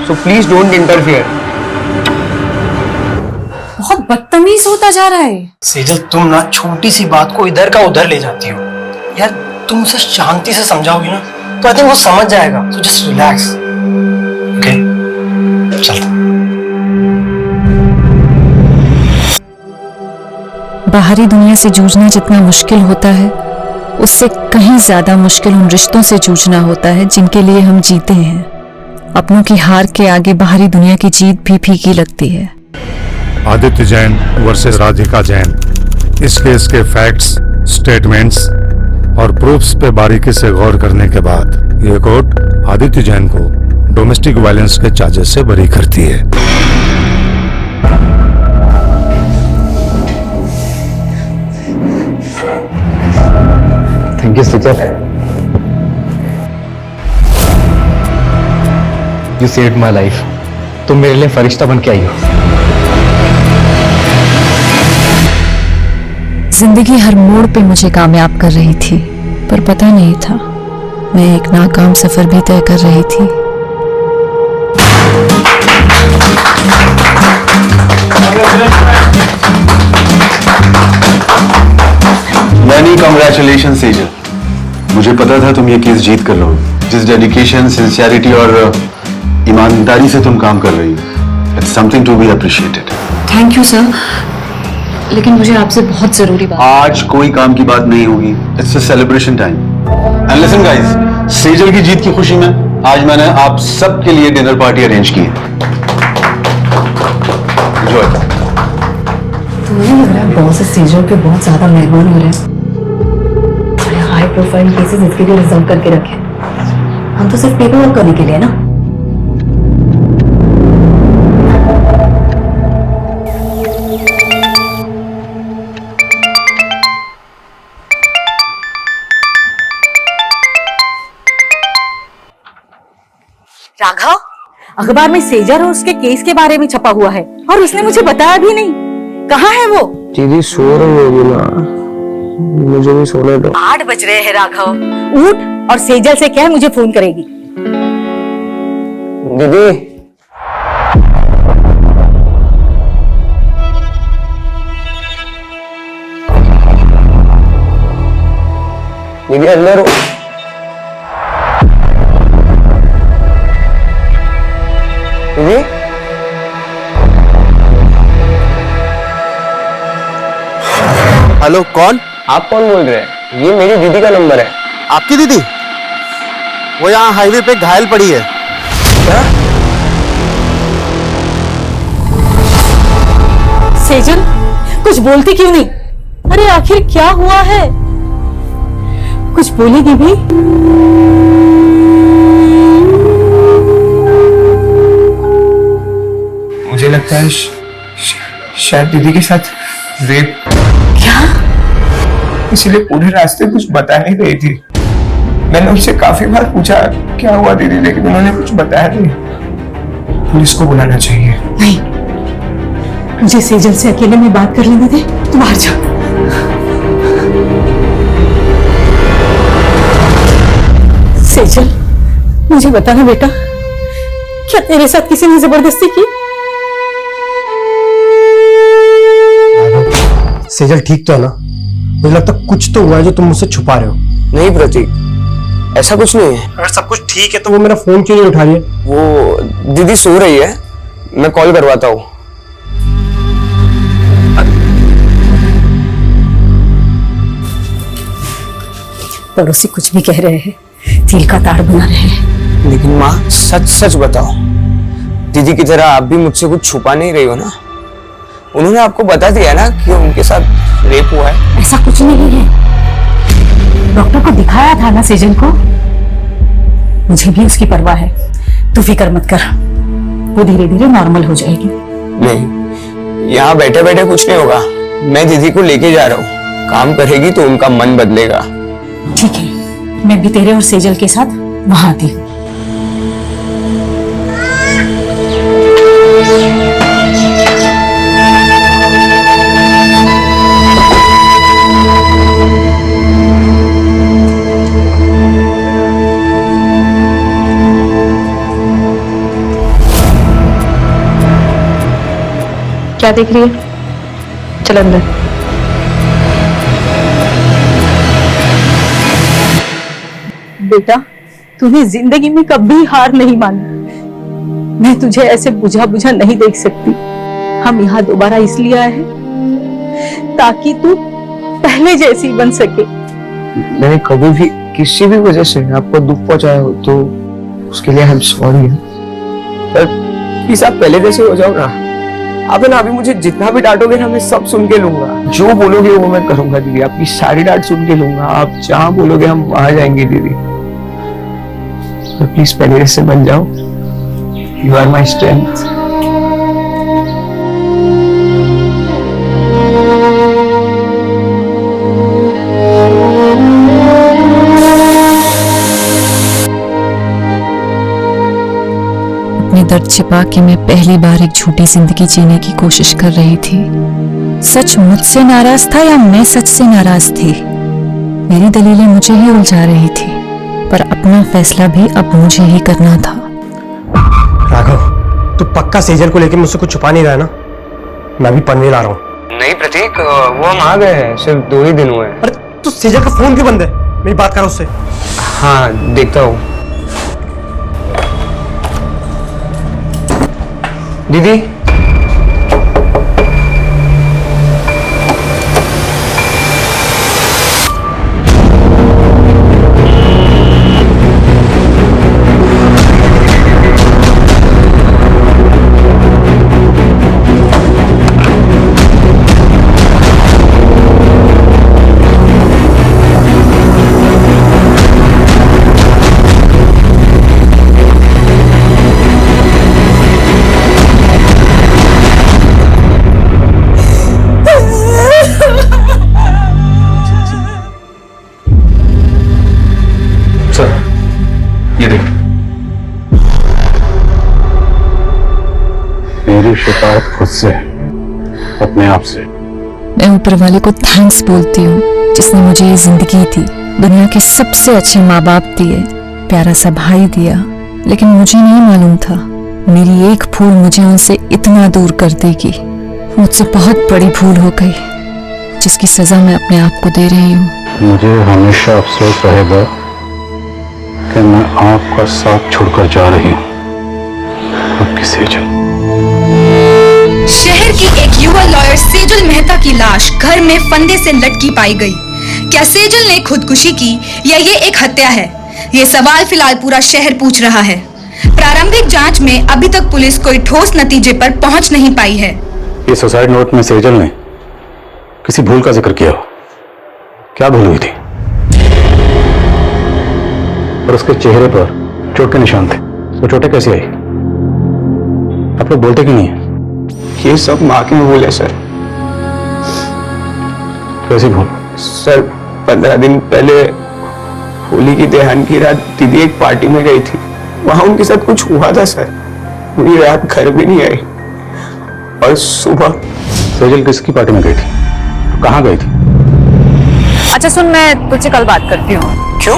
[SPEAKER 10] सो प्लीज डोंट इंटरफियर।
[SPEAKER 16] बहुत बदतमीज होता जा रहा है।
[SPEAKER 17] सेजल, तुम ना छोटी सी बात को इधर का उधर ले जाती हो यार। तुम उसे शांति से समझाओगी ना तो आई थिंक वो समझ जाएगा। So just relax, okay? चल।
[SPEAKER 15] बाहरी दुनिया से जूझना जितना मुश्किल होता है, उससे कहीं ज्यादा मुश्किल उन रिश्तों से जूझना होता है जिनके लिए हम जीते हैं। अपनों की हार के आगे बाहरी दुनिया की जीत भी फीकी लगती है।
[SPEAKER 18] आदित्य जैन वर्सेस राधिका जैन। इस केस के फैक्ट्स, स्टेटमेंट्स और प्रूफ्स पे बारीकी से गौर करने के बाद ये कोर्ट आदित्य जैन को डोमेस्टिक वायलेंस के चार्जेस से बरी करती है।
[SPEAKER 14] Thank you Sejal, you saved my life. तुम मेरे लिए फरिश्ता बन के आई हो।
[SPEAKER 15] जिंदगी हर मोड़ पे मुझे कामयाब कर रही थी, पर पता नहीं था मैं एक नाकाम सफर भी तय कर रही थी।
[SPEAKER 19] मैनी कांग्रेचुलेशन सेजल, मुझे पता था तुम ये केस जीत कर लोगे। जिस डेडिकेशन, सिंसियरिटी और ईमानदारी से तुम काम कर रही हो, it's something to be appreciated.
[SPEAKER 16] Thank you sir, लेकिन मुझे आपसे बहुत जरूरी बात।
[SPEAKER 19] आज कोई काम की बात नहीं होगी, it's a celebration time. And listen guys, Sejal की जीत की खुशी में आज मैंने आप सबके लिए डिनर पार्टी अरेंज की है। एंजॉय।
[SPEAKER 2] तो मुझे लग रहा है बॉस सेजल के बहुत ज्यादा मेहमान हो रहे हैं। थोड़े हाई प्रोफाइल केसेस इसके लिए रिजर्व करके रखे। हम तो सिर्फ पेपर वर्क करने के लिए ना। राघव, अखबार में सेजल और उसके केस के बारे में छपा हुआ है और उसने मुझे बताया भी नहीं। कहाँ है वो?
[SPEAKER 5] दीदी सो रही होगी ना, मुझे भी सोने दो।
[SPEAKER 2] 8 बज रहे हैं राघव, उठ और सेजल से कह मुझे फोन करेगी।
[SPEAKER 5] दीदी
[SPEAKER 10] दीदी अंदर हो। दीदी
[SPEAKER 13] हेलो, कौन?
[SPEAKER 10] आप कौन बोल रहे हैं? ये मेरी दीदी का नंबर है।
[SPEAKER 13] आपकी दीदी? वो यहाँ हाईवे पे घायल पड़ी है।
[SPEAKER 10] क्या?
[SPEAKER 2] सेजल, कुछ बोलती क्यों नहीं? अरे आखिर क्या हुआ है? कुछ बोलेगी भी?
[SPEAKER 10] मुझे लगता है शायद दीदी के साथ रेप।
[SPEAKER 2] क्या?
[SPEAKER 10] इसलिए पूरे रास्ते कुछ बता नहीं रही थी। मैंने उनसे काफी बार पूछा क्या हुआ दीदी, लेकिन उन्होंने कुछ बताया नहीं। पुलिस को बुलाना चाहिए।
[SPEAKER 2] नहीं, मुझे सेजल से अकेले में बात कर लेने दे। तुम बाहर जाओ। सेजल, मुझे बताना बेटा, क्या तेरे साथ किसी ने जबरदस्ती की?
[SPEAKER 17] सेजल ठीक तो है ना? मुझे लगता कुछ तो हुआ है जो तुम मुझसे छुपा रहे हो।
[SPEAKER 10] नहीं प्रतीक, ऐसा कुछ नहीं है।
[SPEAKER 17] अगर सब कुछ ठीक है तो वो मेरा फोन क्यों नहीं उठा रही है?
[SPEAKER 10] वो दीदी सो रही है, मैं कॉल करवाता हूँ।
[SPEAKER 2] पड़ोसी कुछ भी कह रहे हैं, तिल का ताड़ बना रहे हैं।
[SPEAKER 10] लेकिन माँ सच सच बताओ, दीदी की तरह आप भी मुझसे कुछ छुपा नहीं रही हो ना? उन्होंने आपको बता दिया ना कि उनके साथ रेप हुआ है।
[SPEAKER 2] ऐसा कुछ नहीं है, डॉक्टर को दिखाया था ना सेजल को। मुझे भी उसकी परवाह है, तू फिक्र मत कर, वो धीरे धीरे नॉर्मल हो जाएगी।
[SPEAKER 10] नहीं, यहाँ बैठे बैठे कुछ नहीं होगा। मैं दीदी को लेके जा रहा हूँ, काम करेगी तो उनका मन बदलेगा।
[SPEAKER 2] ठीक है, मैं भी तेरे और सेजल के साथ वहां आती हूँ।
[SPEAKER 9] क्या देख रही है? चल अंदर।
[SPEAKER 2] बेटा, तूने जिंदगी में कभी हार नहीं मानी। मैं तुझे ऐसे बुझा बुझा नहीं देख सकती। हम यहाँ दोबारा इसलिए आए हैं ताकि तू पहले जैसी बन सके।
[SPEAKER 10] मैंने कभी भी किसी भी वजह से आपको दुख पहुंचाया हो तो उसके लिए हम सॉरी। पर प्लीज आप पहले जैसे हो जाओ ना। आप है ना, अभी मुझे जितना भी डांटोगे ना मैं सब सुन के लूंगा। जो बोलोगे वो मैं करूंगा दीदी, आपकी सारी डांट सुन के लूंगा। आप जहां बोलोगे हम वहां जाएंगे दीदी। तो प्लीज पहले जैसे बन जाओ। You are my strength.
[SPEAKER 15] अपने दर्द छिपा के मैं पहली बार एक झूठी जिंदगी जीने की कोशिश कर रही थी। सच मुझसे नाराज था या मैं सच से नाराज थी? मेरी दलीलें मुझे ही उलझा रही थी, पर अपना फैसला भी अब मुझे ही करना था।
[SPEAKER 17] राघव, तू पक्का सेजल को लेकर मुझसे कुछ छुपा नहीं रहा है ना? मैं भी पनवेल आ रहा हूँ।
[SPEAKER 10] नहीं प्रतीक, वो हम आ गए हैं, सिर्फ 2 ही दिन हुए हैं।
[SPEAKER 17] अरे तू सेजल का फोन क्यों बंद है? मेरी बात कर उससे।
[SPEAKER 10] हाँ देखता हूँ। दीदी
[SPEAKER 19] मेरी शिकायत खुद से, अपने आप से।
[SPEAKER 15] मैं ऊपर वाले को थैंक्स बोलती हूँ जिसने मुझे ये जिंदगी दी, दुनिया के सबसे अच्छे माँ बाप दिए, प्यारा सा भाई दिया। लेकिन मुझे नहीं मालूम था मेरी एक भूल मुझे उनसे इतना दूर कर देगी। मुझसे बहुत बड़ी भूल हो गई जिसकी सजा मैं अपने आप को दे रही हूँ।
[SPEAKER 5] मुझे हमेशा अफसोस रहेगा कि मैं आपका साथ छोड़कर जा रही हूँ। आपकी सेजल।
[SPEAKER 20] शहर की एक युवा लॉयर सेजल मेहता की लाश घर में फंदे से लटकी पाई गई। क्या सेजल ने खुदकुशी की या ये एक हत्या है? ये सवाल फिलहाल पूरा शहर पूछ रहा है। प्रारंभिक जांच में अभी तक पुलिस कोई ठोस नतीजे पर पहुंच नहीं पाई है।
[SPEAKER 5] ये सुसाइड नोट में सेजल ने किसी भूल का जिक्र किया। क्या भूल हुई थी? और उसके चेहरे पर चोट के निशान थे। वो चोटें कैसे आई? आप लोग बोलते क्यों नहीं है?
[SPEAKER 12] ये सब माँ की भूल है सर।
[SPEAKER 5] कैसी भूल?
[SPEAKER 12] सर 15 दिन पहले होली की दहन की रात दीदी एक पार्टी में गई थी। वहां उनके साथ कुछ हुआ था सर। पूरी रात घर भी नहीं आई और सुबह।
[SPEAKER 5] सेजल किसकी पार्टी में गई थी? कहाँ गई थी?
[SPEAKER 16] अच्छा सुन, मैं तुझसे कल बात करती हूँ।
[SPEAKER 12] क्यों?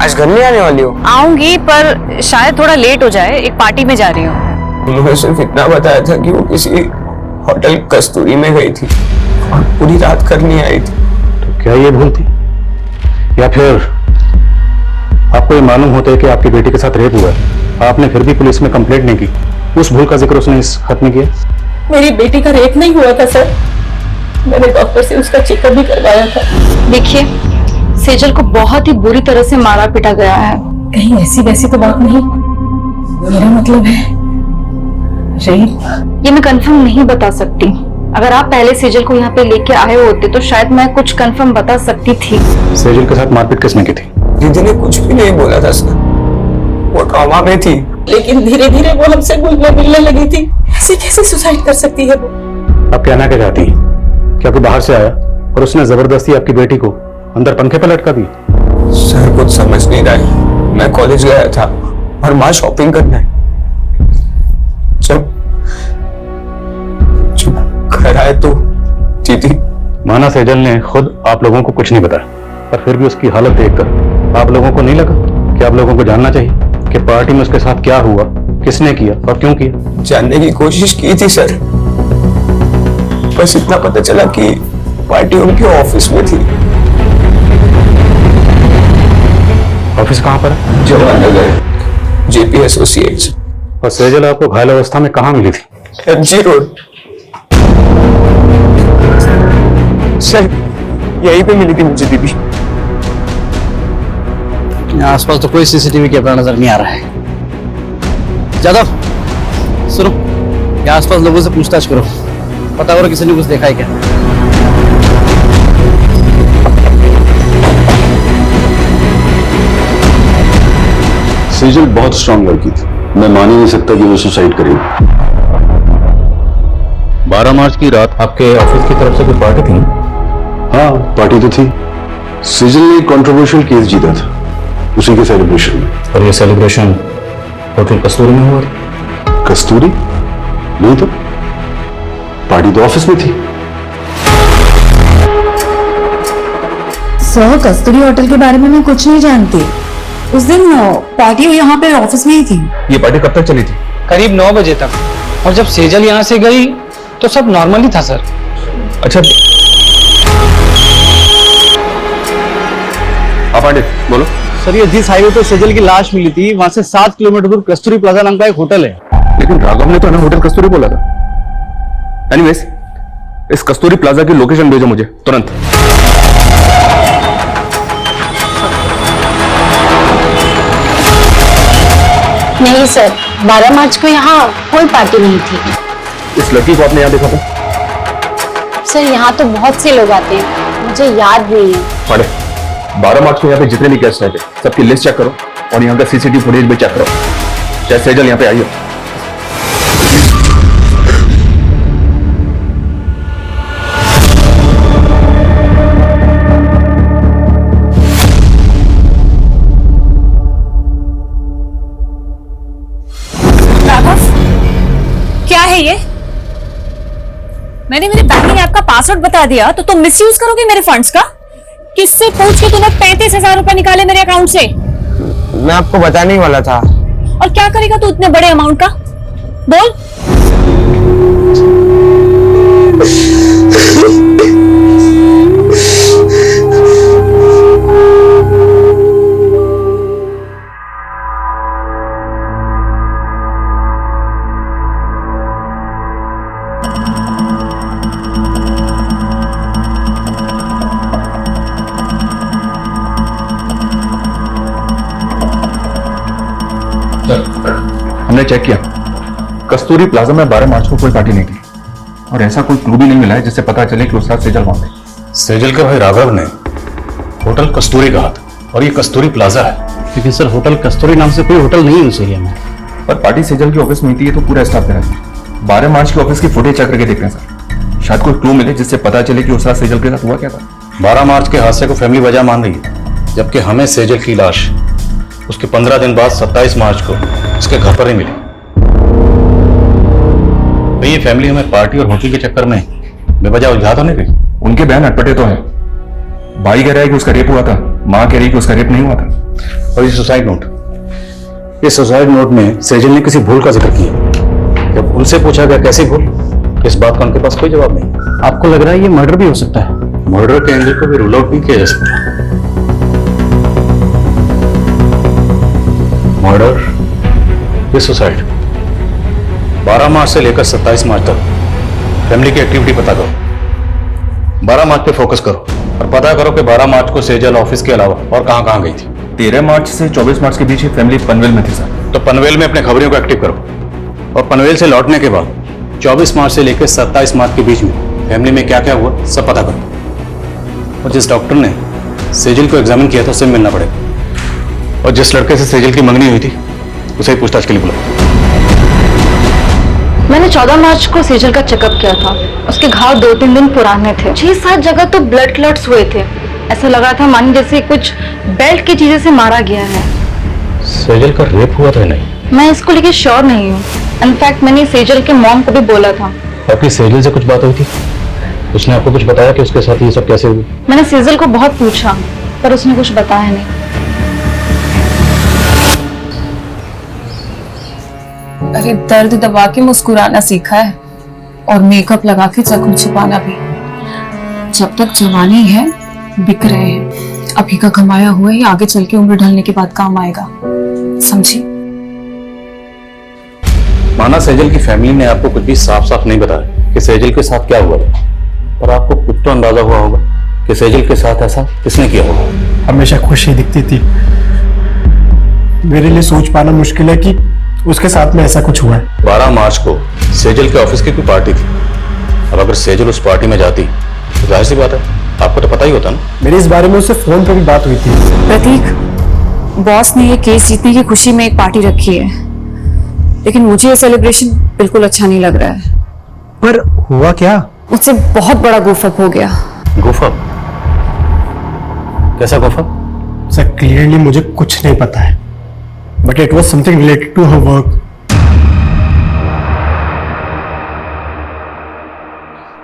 [SPEAKER 12] आज घर नहीं आने वाली हो?
[SPEAKER 16] आऊंगी पर शायद थोड़ा लेट हो जाए, एक पार्टी में जा रही हूँ।
[SPEAKER 12] उन्होंने सिर्फ इतना बताया था कि वो किसी होटल कस्तूरी में गई थी और पूरी रात घर नहीं आई थी।
[SPEAKER 5] तो क्या ये भूल थी? या फिर आपको ये मालूम होता है कि आपकी बेटी के साथ रेप हुआ है, आपने फिर भी पुलिस में कंप्लेंट नहीं की? उस भूल का जिक्र उसने इस खत में किया।
[SPEAKER 2] मेरी बेटी का रेप नहीं हुआ था सर। मैंने डॉक्टर से उसका चेकअप भी करवाया था।
[SPEAKER 9] देखिए, सेजल को बहुत ही बुरी तरह से मारा पीटा गया है।
[SPEAKER 2] कहीं ऐसी वैसी तो बात नहीं? मेरा मतलब है
[SPEAKER 9] ये मैं कंफर्म नहीं बता सकती। अगर आप पहले सेजल को यहाँ पे लेके आए होते तो शायद मैं कुछ कंफर्म बता सकती थी।
[SPEAKER 5] सेजल के साथ मारपीट किसने की थी?
[SPEAKER 12] दीदी ने कुछ भी नहीं बोला था सर। वो ट्रॉमा में थी।
[SPEAKER 2] लेकिन धीरे धीरे वो हमसे घुलने मिलने लगी थी। ऐसे कैसे सुसाइड कर सकती है वो?
[SPEAKER 5] आप कहना क्या चाहती हैं? क्या कोई बाहर से आया और उसने जबरदस्ती आपकी बेटी को अंदर पंखे पर लटका दिया?
[SPEAKER 12] सर कुछ समझ नहीं रहा है। मैं कॉलेज गया था और माँ शॉपिंग करना है। जब घर आए तो दीदी।
[SPEAKER 5] माना सेजल ने खुद आप लोगों को कुछ नहीं बताया, पर फिर भी उसकी हालत देखकर आप लोगों को नहीं लगा कि आप लोगों को जानना चाहिए कि पार्टी में उसके साथ क्या हुआ, किसने किया और क्यों किया?
[SPEAKER 12] जानने की कोशिश की थी सर, बस इतना पता चला कि पार्टी उनके ऑफिस में थी।
[SPEAKER 5] ऑफिस कहाँ पर है?
[SPEAKER 12] Jawahar Nagar, JP associates.
[SPEAKER 5] और सेजल आपको घायल अवस्था में कहाँ मिली थी?
[SPEAKER 12] MG road. सर यहीं पे मिली थी मुझे दीदी।
[SPEAKER 17] आसपास तो कोई सीसीटीवी कैमरा नजर नहीं आ रहा है। जादव सुनो, यहाँ आसपास लोगों से पूछताछ करो, पता करो किसी ने कुछ देखा है क्या।
[SPEAKER 19] सेजल बहुत स्ट्रांग लड़की थी। मैं मान ही नहीं सकता कि वो सुसाइड करेगी।
[SPEAKER 5] 12 मार्च की रात आपके ऑफिस की तरफ से कोई पार्टी थी?
[SPEAKER 19] हाँ, पार्टी तो थी। सेजल ने एक कंट्रोवर्शियल केस जीता था, उसी के सेलिब्रेशन में।
[SPEAKER 5] और ये सेलिब्रेशन होटल कस्तूरी में हुआ था?
[SPEAKER 19] कस्तूरी? नहीं तो पार्टी तो ऑफिस में थी।
[SPEAKER 15] सर, कस्तूरी होटल के बारे में मैं कुछ नहीं जानती। उस दिन पार्टी यहाँ पे ऑफिस में ही थी।
[SPEAKER 5] ये पार्टी कब तक चली थी?
[SPEAKER 17] करीब 9 बजे तक। और जब सेजल यहाँ से गई तो सब नॉर्मली था सर।
[SPEAKER 5] अच्छा,
[SPEAKER 19] पांडे बोलो।
[SPEAKER 17] सर ये जिस हाईवे पे सेजल की लाश मिली थी वहां से 7 किलोमीटर दूर कस्तूरी प्लाजा नाम का एक होटल है।
[SPEAKER 5] लेकिन राघव ने तो ना होटल कस्तूरी बोला था। एनीवेज, इस कस्तूरी प्लाजा की लोकेशन भेजो मुझे तुरंत।
[SPEAKER 9] नहीं सर, 12 मार्च को यहाँ कोई पार्टी नहीं थी।
[SPEAKER 5] इस लड़की को आपने यहाँ देखा था?
[SPEAKER 9] सर यहाँ तो बहुत से लोग आते हैं, मुझे याद नहीं है।
[SPEAKER 5] पढ़े 12 मार्च को यहाँ पे जितने भी गेस्ट आए थे सबकी लिस्ट चेक करो और यहाँ का सीसीटीवी फुटेज भी चेक करो। चाहे सेजल यहाँ पे आई हो।
[SPEAKER 16] क्या है ये? मैंने मेरे बैंकिंग ऐप का पासवर्ड बता दिया तो तुम मिसयूज करोगे मेरे फंड्स का? किससे पूछ के तूने 35,000 रुपए निकाले मेरे अकाउंट से?
[SPEAKER 12] मैं आपको बताने ही वाला था।
[SPEAKER 16] और क्या करेगा तू इतने बड़े अमाउंट का? बोल।
[SPEAKER 14] हमने चेक किया, कस्तूरी प्लाजा में 12 मार्च को कोई पार्टी नहीं थी और ऐसा कोई क्लू भी नहीं मिला है जिससे पता चले कि उस रात सेजल वहां थे।
[SPEAKER 21] सेजल के भाई राघव ने होटल कस्तूरी कहा था और ये कस्तूरी प्लाजा है।
[SPEAKER 22] क्योंकि सर होटल कस्तूरी नाम से कोई होटल नहीं है उस एरिया में।
[SPEAKER 14] पर पार्टी सेजल की ऑफिस में थी, ये तो पूरा स्टाफ कह रहा है। 12 मार्च की ऑफिस की फुटेज चेक करके देख रहे हैं सर, शायद कोई क्लू मिले जिससे पता चले कि उस रात सेजल के साथ हुआ क्या था।
[SPEAKER 21] 12 मार्च के हादसे को फैमिली वजह मान रही है, जबकि हमें सेजल की लाश उसके 15 दिन बाद 27 मार्च को उसके घर पर ही मिली। तो ये फैमिली हमें पार्टी और होटल के चक्कर में बेवजह उलझा तो नहीं रही।
[SPEAKER 14] उनके बयान अटपटे तो हैं। भाई कह रहा है कि उसका रेप हुआ था, माँ कह रही है कि उसका रेप नहीं हुआ था।
[SPEAKER 21] और ये सुसाइड नोट, इस सुसाइड नोट में सेजल ने किसी भूल का जिक्र किया। जब उनसे पूछा गया कैसी भूल, इस बात का उनके पास कोई जवाब नहीं।
[SPEAKER 22] आपको लग रहा है ये मर्डर भी हो सकता है?
[SPEAKER 21] मर्डर के एंगल को भी रूल आउट नहीं किया जा सकता। मर्डर या सुसाइड, 12 मार्च से लेकर 27 मार्च तक फैमिली की एक्टिविटी पता करो। 12 मार्च पे फोकस करो और पता करो कि 12 मार्च को सेजल ऑफिस के अलावा और कहां कहां गई थी।
[SPEAKER 14] 13 मार्च से 24 मार्च के बीच फैमिली पनवेल में थी सर।
[SPEAKER 21] तो पनवेल में अपने खबरियों को एक्टिव करो और पनवेल से लौटने के बाद 24 मार्च से लेकर 27 मार्च के बीच में फैमिली में क्या क्या हुआ सब पता करो। और जिस डॉक्टर ने सेजल को एग्जामिन किया था उससे मिलना पड़ेगा। और जिस लड़के से सेजल की मंगनी हुई थी उसे पूछताछ के लिए बुलाओ।
[SPEAKER 9] मैंने 14 मार्च को सेजल का चेकअप किया था। उसके घाव 2-3 दिन पुराने थे। 6-7 जगह तो ब्लड क्लॉट्स हुए थे। ऐसा लग रहा था मानो जैसे कुछ बेल्ट की चीजें से मारा गया है।
[SPEAKER 21] सेजल का रेप हुआ था नहीं?
[SPEAKER 9] मैं इसको लेके श्योर नहीं हूँ। इनफैक्ट मैंने सेजल के मॉम को भी बोला था।
[SPEAKER 21] आपकी सेजल से कुछ बात हुई थी? उसने आपको कुछ बताया कि उसके साथ ये सब कैसे हुई?
[SPEAKER 9] मैंने सेजल को बहुत पूछा पर उसने कुछ बताया नहीं।
[SPEAKER 16] अरे दर्द दबा के मुस्कुराना सीखा है और मेकअप लगा के जख्म छुपाना भी। जब तक जवानी है बिक रहे हैं, अभी का कमाया हुआ ही आगे चल के उम्र ढलने के बाद काम आएगा, समझी?
[SPEAKER 21] माना सेजल की फैमिली ने आपको कुछ भी साफ साफ नहीं बताया कि सेजल के साथ क्या हुआ था, और आपको कुछ तो अंदाजा हुआ होगा कि सेजल के साथ ऐसा किसने किया होगा।
[SPEAKER 6] हमेशा खुशी दिखती थी। मेरे लिए सोच पाना मुश्किल है कि उसके साथ में ऐसा कुछ हुआ है।
[SPEAKER 21] 12 मार्च को सेजल के ऑफिस की कोई पार्टी थी। अब अगर सेजल उस पार्टी में जाती तो जाहिर सी बात है आपको तो पता ही होता ना।
[SPEAKER 6] मेरी इस बारे में उससे फोन पर भी बात हुई थी।
[SPEAKER 16] प्रतीक, बॉस ने ये केस जीतने की खुशी में एक पार्टी रखी है, लेकिन मुझे ये सेलिब्रेशन बिल्कुल अच्छा नहीं लग रहा है।
[SPEAKER 6] पर हुआ क्या?
[SPEAKER 16] मुझसे बहुत बड़ा गुफअप हो गया।
[SPEAKER 21] गुफअप? कैसा गुफअप?
[SPEAKER 6] सर क्लियरली मुझे कुछ नहीं पता है, but it was something related to her work.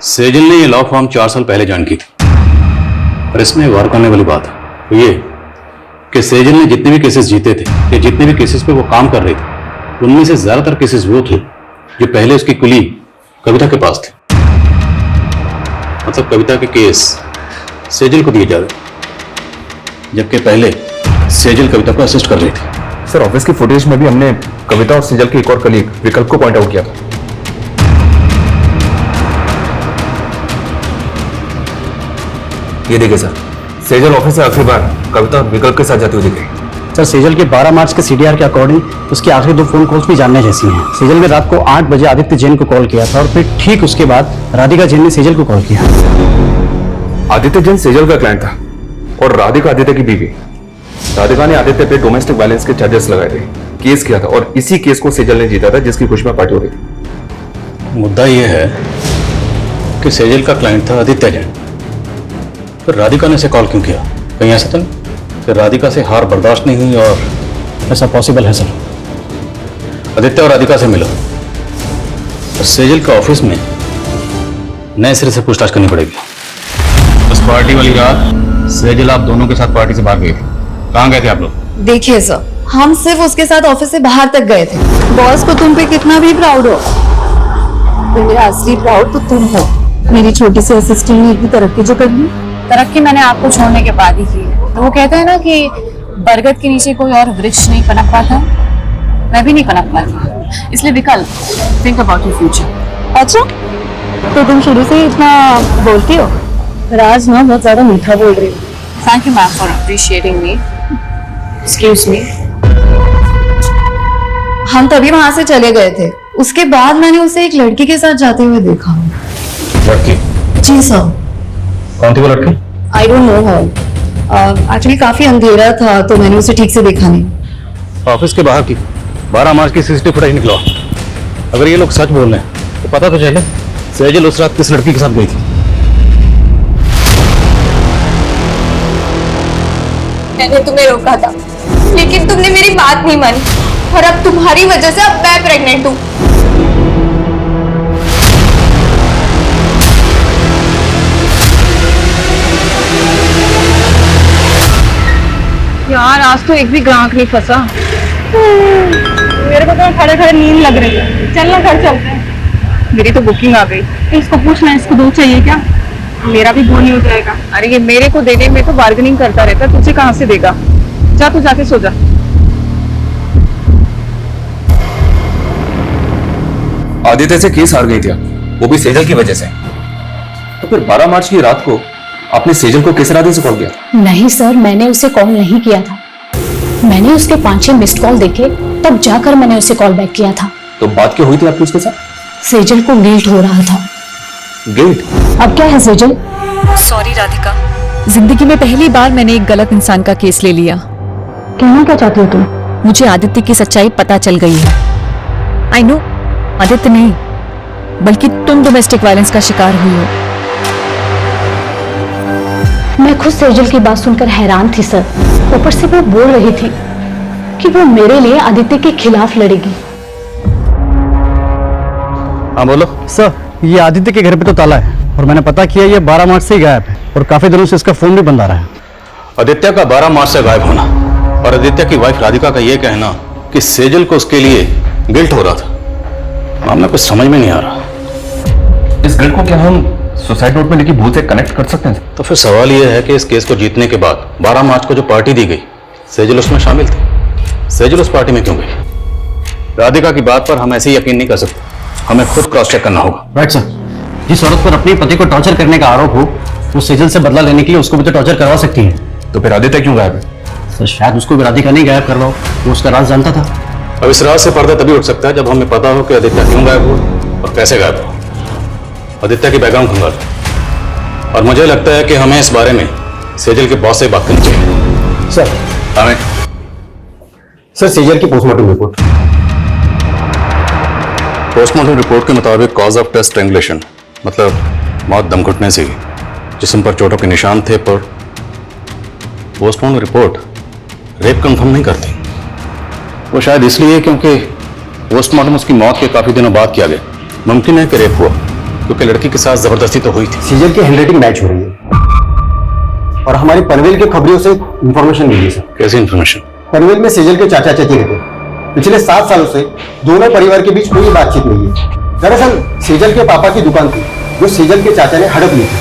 [SPEAKER 21] Sejal ने ये लॉ फॉर्म 4 साल पहले ज्वाइन की थी, और इसमें वर्क करने वाली बात है तो ये कि सेजल ने जितने भी केसेस जीते थे या जितने भी केसेस पे वो काम कर रही थी, उनमें से ज्यादातर केसेस वो थे जो पहले उसकी कुली कविता के पास थे। मतलब कविता के केस सेजल को दिए जा रहे, जबकि पहले सेजल कविता को असिस्ट कर रही थी।
[SPEAKER 14] सर ऑफिस की फुटेज में भी हमने कविता और सेजल के एक और कलीग विकल्प को पॉइंट आउट किया था। ये देखिए सर, सेजल ऑफिस से आखिरी बार कविता और विकल्प के साथ जाती हुई दिख रही।
[SPEAKER 17] सर सेजल के 12 मार्च के सीडीआर के अकॉर्डिंग उसकी आखिरी 2 फोन कॉल्स भी जानने जैसी हैं। सेजल ने रात को 8 बजे आदित्य जैन को कॉल किया था और फिर ठीक उसके बाद राधिका जैन ने सेजल को कॉल किया।
[SPEAKER 14] आदित्य जैन सेजल का क्लाइंट था और राधिका आदित्य की बीवी। राधिका ने आदित्य पे डोमेस्टिक वायलेंस के चार्जेस लगाए थे, केस किया था और इसी केस को सेजल ने जीता था जिसकी खुशी में पार्टी हो रही थी।
[SPEAKER 21] मुद्दा यह है कि सेजल का क्लाइंट था आदित्य जैन, फिर राधिका ने इसे कॉल क्यों किया? कहीं ऐसा तो नहीं कि राधिका से हार बर्दाश्त नहीं हुई? और
[SPEAKER 17] ऐसा पॉसिबल है सर।
[SPEAKER 21] आदित्य और राधिका से मिलो और सेजल के ऑफिस में नए सिरे से पूछताछ करनी पड़ेगी। उस पार्टी वाली रात सेजल आप दोनों के साथ पार्टी से भाग गए थे, कहाँ गए थे आप लोग?
[SPEAKER 9] देखिए सर, हम सिर्फ उसके साथ ऑफिस से बाहर तक गए थे। बॉस को तुम पे कितना भी प्राउड हो, तो मेरा असली प्राउड तो तुम हो। मेरी छोटी सी असिस्टेंट ने इतनी तरक्की जो कर ली।
[SPEAKER 16] तरक्की मैंने आपको छोड़ने के बाद ही की है। तो वो कहते हैं ना कि बरगद के नीचे कोई और वृक्ष नहीं पनप पाता, मैं भी नहीं पनप पाती। इसलिए विकल्प, थिंक अबाउट योर फ्यूचर।
[SPEAKER 9] अच्छा, तो तुम शुरू से ही इतना बोलती हो? राज ना बहुत ज्यादा मीठा बोल रही हो।
[SPEAKER 16] Thank you ma'am for appreciating me. Excuse me. हम तभी वहां से चले गए थे। उसके बाद मैंने उसे एक लड़की के साथ जाते हुए देखा।
[SPEAKER 21] लड़की?
[SPEAKER 16] जी सर।
[SPEAKER 21] कौन थी वो लड़की?
[SPEAKER 16] I don't know her. Actually काफी अंधेरा था तो मैंने उसे ठीक से देखा नहीं।
[SPEAKER 21] ऑफिस के बाहर की 12 मार्च की सीसीटीवी फुटेज निकला। अगर ये लोग सच बोल रहे हैं तो पता तो चले सेजल उस रात किस लड़की के साथ गई थी।
[SPEAKER 20] मैंने तुम्हें रोका था लेकिन तुमने मेरी बात नहीं मानी और अब तुम्हारी वजह से अब मैं प्रेग्नेंट हूँ।
[SPEAKER 2] यार आज तो एक भी ग्राहक नहीं फंसा। मेरे को तो खड़े खड़े नींद लग रही है। चलना घर चलते हैं। मेरी तो बुकिंग आ गई। इसको पूछना इसको दूध चाहिए क्या? मेरा भी बोनी हो जाएगा। अरे ये मेरे को देने में तो बार्गेनिंग करता रहता, तुझे कहाँ से देगा? जा तू जाके सो जा।
[SPEAKER 14] आदित्य से केस हार गई थी, वो भी सेजल की वजह से। तो फिर 12 मार्च की रात को आपने सेजल को किस इरादे से कॉल किया?
[SPEAKER 3] नहीं सर, मैंने उसे कॉल नहीं किया था। मैंने उसके 5-6 मिस्ड कॉल देखे तब जाकर मैंने उसे कॉल बैक किया था।
[SPEAKER 14] तो बात क्या हुई थी आपकी उसके साथ?
[SPEAKER 3] सेजल को गिल्ट हो रहा था।
[SPEAKER 14] गिल्ट?
[SPEAKER 3] अब क्या है सेजल?
[SPEAKER 15] सॉरी राधिका, जिंदगी में पहली बार मैंने एक गलत इंसान का केस ले लिया।
[SPEAKER 3] कहना क्या चाहती हो तुम?
[SPEAKER 15] मुझे आदित्य की सच्चाई पता चल गई है। आई नो, आदित्य नहीं बल्कि तुम डोमेस्टिक वायलेंस का शिकार हुई हो।
[SPEAKER 3] मैं खुद सेजल की बात सुनकर हैरान थी सर। ऊपर से वो बोल रही थी कि वो मेरे लिए आदित्य के खिलाफ लड़ेगी।
[SPEAKER 21] हाँ बोलो।
[SPEAKER 22] सर, ये आदित्य के घर पे तो ताला है और मैंने पता किया ये 12 मार्च से ही गायब है और काफी दिनों से इसका फोन भी बंद आ रहा है।
[SPEAKER 21] आदित्य का 12 मार्च से गायब होना और आदित्य की वाइफ राधिका का यह कहना कि सेजल को उसके लिए गिल्ट हो रहा था, मामला कुछ समझ में नहीं आ रहा।
[SPEAKER 14] इस गिल्ट को क्या हम सुसाइड नोट में लिखी भूल से कनेक्ट कर सकते हैं?
[SPEAKER 21] तो फिर सवाल यह है कि इस केस को जीतने के बाद 12 मार्च को जो पार्टी दी गई, सेजल उसमें शामिल थी। सेजल उस पार्टी में क्यों गई? राधिका की बात पर हम ऐसे ही यकीन नहीं कर सकते, हमें खुद क्रॉस चेक करना होगा।
[SPEAKER 22] Right sir. जिस औरत पर अपने पति को टॉर्चर करने का आरोप हो, वो सेजल से बदला लेने के लिए उसको भी तो टॉर्चर करवा सकती है।
[SPEAKER 14] तो फिर आदित्य क्यों गायब है?
[SPEAKER 22] सर शायद उसको भी राधिका नहीं गायब कर रहा हो, वो उसका राज जानता था।
[SPEAKER 21] अब इस राज से पर्दा तभी उठ सकता है जब हमें पता हो कि आदित्य क्यों गायब हुआ और कैसे गायब हुआ। आदित्य की बैकग्राउंड खंगाल और मुझे लगता है कि हमें इस बारे में सेजल के बॉस से बात करनी चाहिए।
[SPEAKER 22] सर
[SPEAKER 21] हमें
[SPEAKER 22] सर सेजल की पोस्टमार्टम रिपोर्ट।
[SPEAKER 21] पोस्टमार्टम रिपोर्ट के मुताबिक कॉज ऑफ डेथ स्ट्रैंगुलेशन, मतलब मौत दम घुटने से। जिस्म पर चोटों के निशान थे, पर पोस्टमार्टम रिपोर्ट रेप कंफर्म नहीं करती। वो शायद इसलिए क्योंकि पोस्टमार्टम उसकी मौत के काफी दिनों बाद किया गया। मुमकिन है कि रेप हुआ क्योंकि लड़की के साथ जबरदस्ती तो हुई थी।
[SPEAKER 22] सेजल की हैंडराइटिंग मैच हो रही है और हमारी पनवेल के खबरियों से इंफॉर्मेशन मिली सर।
[SPEAKER 21] कैसी इंफॉर्मेशन?
[SPEAKER 22] पनवेल में सेजल के चाचा चाची रहते हैं। पिछले 7 सालों से दोनों परिवार के बीच कोई बातचीत नहीं है। दरअसल सेजल के पापा की दुकान थी जो सेजल के चाचा ने हड़प ली थी।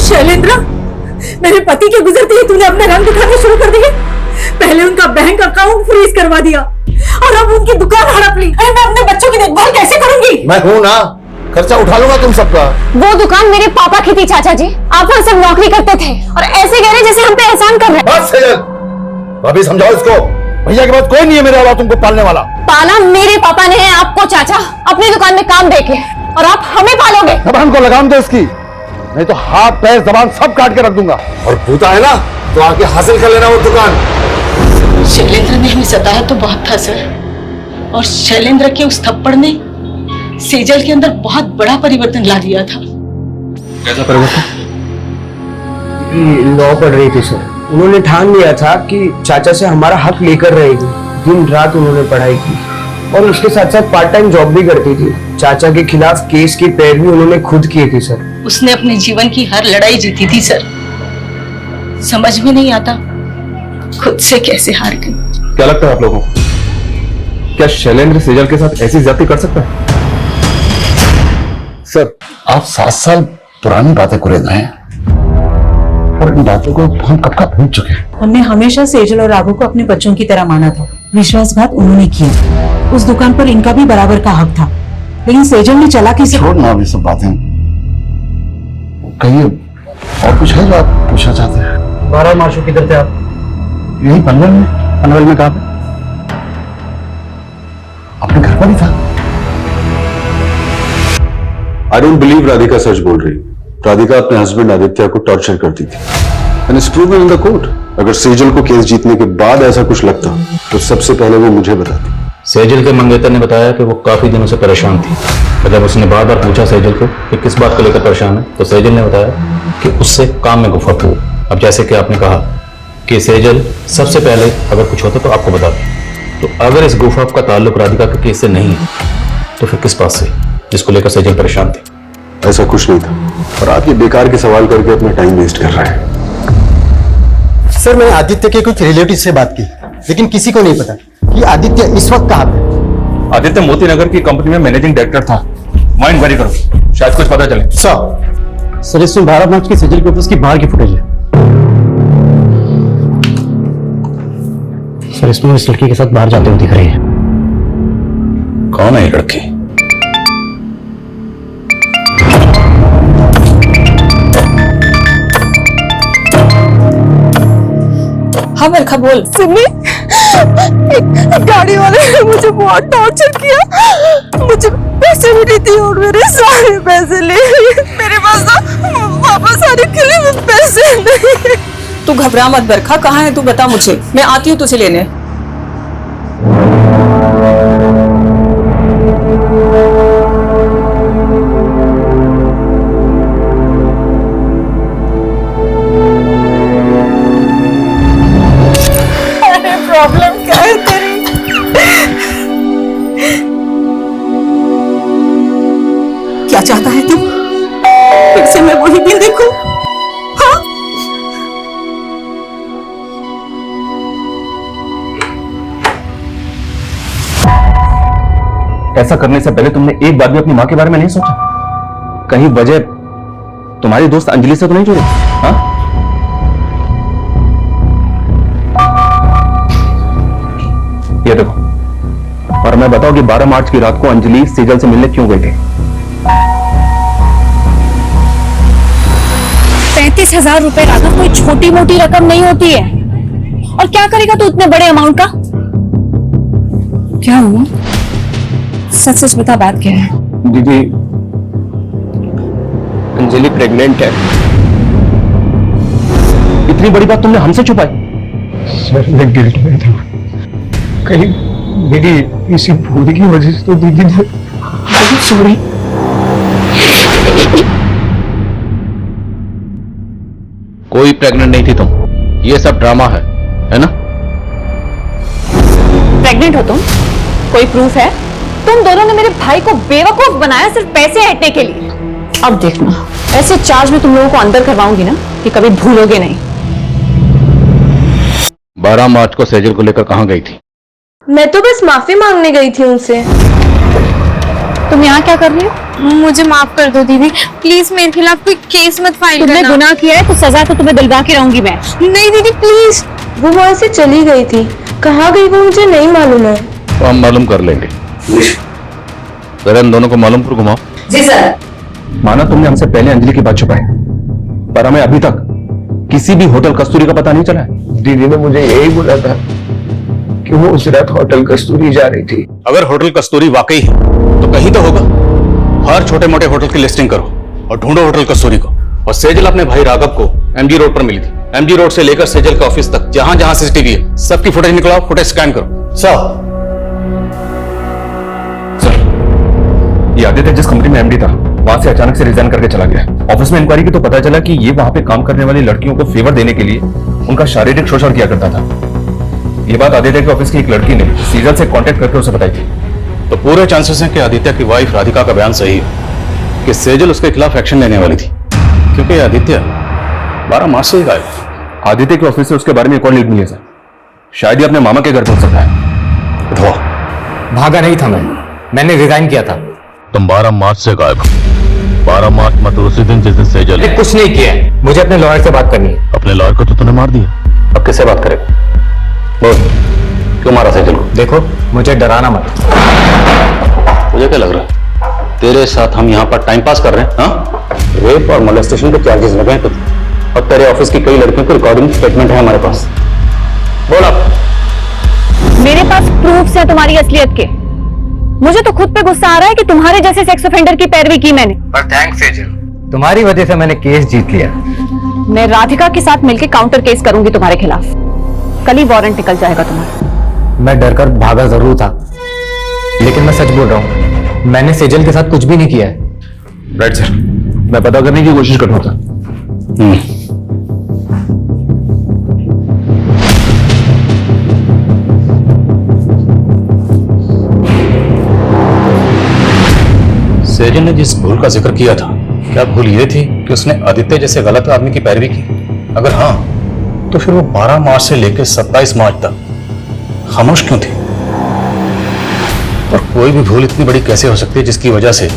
[SPEAKER 1] शैलेंद्र, मेरे पति के गुजरते ही तूने अपने रंग दिखाने शुरू कर दिए। पहले उनका बैंक अकाउंट फ्रीज करवा दिया और अब उनकी दुकान हड़प ली। मैं अपने बच्चों की देखभाल कैसे करूंगी?
[SPEAKER 13] मैं हूं ना, खर्चा उठा लूंगा तुम सबका।
[SPEAKER 3] वो दुकान मेरे पापा की थी चाचा जी, आप वहां सब नौकरी करते थे और ऐसे कह रहे जैसे हम पे एहसान कर रहे हैं।
[SPEAKER 13] बस सेजल, भाभी समझाओ इसको। भैया के बाद कोई नहीं है मेरे अलावा तुमको पालने वाला।
[SPEAKER 3] पाला मेरे पापा ने है आपको चाचा, अपनी दुकान में काम देके, और आप हमें पालोगे।
[SPEAKER 13] जबान को लगाम दो इसकी, नहीं तो हाथ पैर जबान सब काट के रख दूंगा। और भूता है ना तो आके हासिल कर लेना वो दुकान।
[SPEAKER 2] शैलेंद्र ने हमें सताया तो बहुत था सर, और शैलेंद्र के उस थप्पड़ ने सेजल के अंदर बहुत बड़ा परिवर्तन ला दिया था।
[SPEAKER 14] कैसा परिवर्तन?
[SPEAKER 5] लॉ पढ़ रही थी सर। उन्होंने ठान लिया था कि चाचा से हमारा हक लेकर रहेगी। दिन रात उन्होंने पढ़ाई की और उसके साथ साथ पार्ट टाइम जॉब भी करती थी। चाचा के खिलाफ केस की पैरवी उन्होंने खुद की थी सर।
[SPEAKER 2] उसने अपने जीवन की हर लड़ाई जीती थी सर। समझ में नहीं आता खुद से कैसे हार गई।
[SPEAKER 14] क्या लगता है आप लोगों को, क्या शैलेंद्र सेजल के साथ ऐसी ज्यादती कर सकता है?
[SPEAKER 13] सर, आप 7 साल पुरानी बातें कुरेद रहे हैं और इन बातों को हम कब का भूल चुके हैं।
[SPEAKER 2] हमने हमेशा सेजल और राघव को अपने बच्चों की तरह माना था। विश्वासघात उन्होंने किया। उस दुकान पर इनका भी बराबर का हक था, लेकिन सेजल ने चालाकी से।
[SPEAKER 13] छोड़ना अभी सब बातें, कहिए और कुछ है जो आप पूछना चाहते हैं?
[SPEAKER 22] 12 मार्च को किधर थे आप?
[SPEAKER 13] यही पनवेल में।
[SPEAKER 21] पनवेल में कहा पे?
[SPEAKER 19] अपने घर पर ही था। आई डोंट बिलीव राधिका सच बोल रही। राधिका अपने हस्बैंड आदित्य को टॉर्चर करती थी and it's proven in the court. अगर सेजल को केस जीतने के बाद ऐसा कुछ लगता तो सबसे पहले वो मुझे बताती।
[SPEAKER 21] सेजल के मंगेतर ने बताया कि वो काफी दिनों से परेशान थी। जब उसने बार बार पूछा सेजल को कि किस बात को लेकर परेशान है, तो सेजल ने बताया कि उससे काम में गुफा हुई। अब जैसे कि आपने कहा कि सेजल सबसे पहले अगर कुछ होता तो आपको बताती, तो अगर इस गुफा का ताल्लुक राधिका के केस से नहीं है तो फिर किस बात से जिसको लेकर सेजल परेशान थी?
[SPEAKER 19] ऐसा कुछ नहीं था और आप ये बेकार के सवाल करके अपना टाइम वेस्ट कर रहे हैं।
[SPEAKER 22] सर, मैंने आदित्य के कुछ रिलेटिव से बात की, लेकिन किसी को नहीं पता कि आदित्य इस वक्त कहाँ पे।
[SPEAKER 14] आदित्य मोती नगर की कंपनी में मैनेजिंग डायरेक्टर था। वहां इंक्वायरी करो, शायद कुछ पता चले।
[SPEAKER 22] सर इसमें 12 मार्च की सेजल के ऑफिस की बाहर की फुटेज है। सर, इसमें इस लड़की के साथ बाहर जाते हुए दिख रही है।
[SPEAKER 21] कौन है ये लड़की?
[SPEAKER 2] हाँ बरखा बोल। सिमी, एक गाड़ी वाले ने मुझे बहुत टॉर्चर किया। मुझे पैसे भी नहीं दिए और मेरे सारे पैसे ले लिए। मेरे पास तो वापस आने के लिए पैसे नहीं। तू घबरा मत बरखा, कहाँ है तू बता मुझे, मैं आती हूँ तुझे लेने। प्रॉब्लम क्या है तेरी? क्या चाहता है तू? फिर से मैं वही दिन देखूं? हाँ?
[SPEAKER 14] ऐसा करने से पहले तुमने एक बार भी अपनी मां के बारे में नहीं सोचा? कहीं वजह तुम्हारी दोस्त अंजलि से तो नहीं जुड़ी? हाँ? ये देखो, और मैं बताऊं कि 12 मार्च की रात को अंजलि सेजल से मिलने क्यों गई थी?
[SPEAKER 16] 35,000 रुपए राघव कोई छोटी मोटी रकम नहीं होती है। और क्या करेगा तू इतने बड़े अमाउंट का? क्या हुआ? सच सच बता, बात क्या है?
[SPEAKER 14] दीदी, अंजलि प्रेग्नेंट है। इतनी बड़ी बात तुमने हमसे छुपाई?
[SPEAKER 6] सर, मैं गिल्ट में था। कहीं मेरी इसी भूल की वजह से तो दीदी ने। सॉरी।
[SPEAKER 21] कोई प्रेग्नेंट नहीं थी तुम, ये सब ड्रामा है ना?
[SPEAKER 16] प्रेग्नेंट हो तुम? कोई प्रूफ है? तुम दोनों ने मेरे भाई को बेवकूफ बनाया सिर्फ पैसे हटने के लिए। अब देखना, ऐसे चार्ज में तुम लोगों को अंदर करवाऊंगी ना कि कभी भूलोगे नहीं।
[SPEAKER 21] 12 मार्च को सेजल को लेकर कहां गई थी?
[SPEAKER 8] मैं तो बस माफी मांगने गई थी उनसे।
[SPEAKER 16] तुम यहाँ क्या कर रही हो?
[SPEAKER 8] मुझे माफ कर दो दीदी, प्लीज मेरे खिलाफ कोई केस मत फाइल करना।
[SPEAKER 16] तुमने गुनाह किया है तो सजा तो तुम्हें दिलवा के रहूंगी मैं।
[SPEAKER 8] नहीं दीदी प्लीज। वो वहां से चली गई थी, कहाँ गई वो मुझे नहीं मालूम है।
[SPEAKER 21] तो हम मालूम कर लेंगे। जरा इन दोनों को मालूमपुर घुमाओ।
[SPEAKER 16] जी सर।
[SPEAKER 14] माना तुमने हमसे पहले अंजलि की बात छुपाई, पर हमें अभी तक किसी भी होटल कस्तूरी का पता नहीं चला है।
[SPEAKER 6] दीदी ने मुझे यही बोला था कि वो उस रात होटल कस्तूरी जा रही थी।
[SPEAKER 21] अगर होटल कस्तूरी वाकई है तो कहीं तो होगा। हर छोटे मोटे होटल की लिस्टिंग करो और ढूंढो होटल कस्तूरी को। और सेजल अपने भाई राघव को एमजी रोड पर मिली थी। एमजी रोड से लेकर सेजल के ऑफिस तक जहां जहां सीसीटीवी है सबकी फुटेज निकलाओ, फुटेज स्कैन करो।
[SPEAKER 14] सर, ये आदित्य जिस कंपनी में एमडी था वहां से अचानक से रिजाइन करके चला गया। ऑफिस में इंक्वायरी की तो पता चला कि ये वहां पे काम करने वाली लड़कियों को फेवर देने के लिए उनका शारीरिक शोषण किया करता था। ये बात आदित्य के ऑफिस की एक लड़की ने सीजल से कांटेक्ट करके उसे बताई थी।
[SPEAKER 21] तो पूरे चांसेस हैं कि आदित्य की वाइफ राधिका का बयान सही है कि सेजल उसके खिलाफ एक्शन लेने वाली थी, क्योंकि आदित्य 12 मार्च से ही गायब है।
[SPEAKER 14] आदित्य के ऑफिस से उसके बारे में एक और लीड मिली है सर। शायद ही अपने मामा के घर पहुंच सकता है।
[SPEAKER 5] भागा नहीं था मैंने रिजाइन किया था।
[SPEAKER 21] तुम 12 मार्च से गायब हो। 12 मार्च मतलब उसी दिन जिस दिन सेजल
[SPEAKER 5] मैंने कुछ नहीं किया है। मुझे अपने लॉयर से बात करनी है।
[SPEAKER 21] अपने लॉयर को तो तूने मार दिया,
[SPEAKER 14] अब किससे बात करेगा? बोल, क्यों मारा सेजल को?
[SPEAKER 5] देखो, मुझे डराना मत।
[SPEAKER 21] मुझे क्या लग रहा है तेरे साथ हम यहाँ पर टाइम पास कर रहे हैं? हाँ, रेप और मोलेस्टेशन के चार्जेस लगे हैं तुझे, और तेरे ऑफिस की कई लड़कियों की रिकॉर्डिंग स्टेटमेंट है हमारे पास। बोल अब
[SPEAKER 16] मेरे पास प्रूफ्स हैं तुम्हारी असलियत के। मुझे तो खुद पे गुस्सा आ रहा है कि तुम्हारे जैसे सेक्स ऑफेंडर की पैरवी की मैंने।
[SPEAKER 7] पर थैंक्स सेजल, तुम्हारी वजह से मैंने केस जीत लिया।
[SPEAKER 16] मैं राधिका के साथ मिलकर काउंटर केस करूंगी तुम्हारे खिलाफ। कल ही वारंट निकल जाएगा तुम्हारा।
[SPEAKER 7] मैं डरकर भागा जरूर था, लेकिन मैं सच बोल रहा हूँ, मैंने सेजल के साथ कुछ भी नहीं किया है।
[SPEAKER 14] राइट सर, मैं पता करने की कोशिश कर रहा था।
[SPEAKER 21] सेजल ने जिस भूल का जिक्र किया था, क्या भूल ये थी कि उसने आदित्य जैसे गलत आदमी की पैरवी की? अगर हाँ, तो फिर वो 12 मार्च से लेकर 27 मार्च तक खामोश क्यों थी? और कोई भी भूल इतनी बड़ी कैसे हो सकती है जिसकी वजह से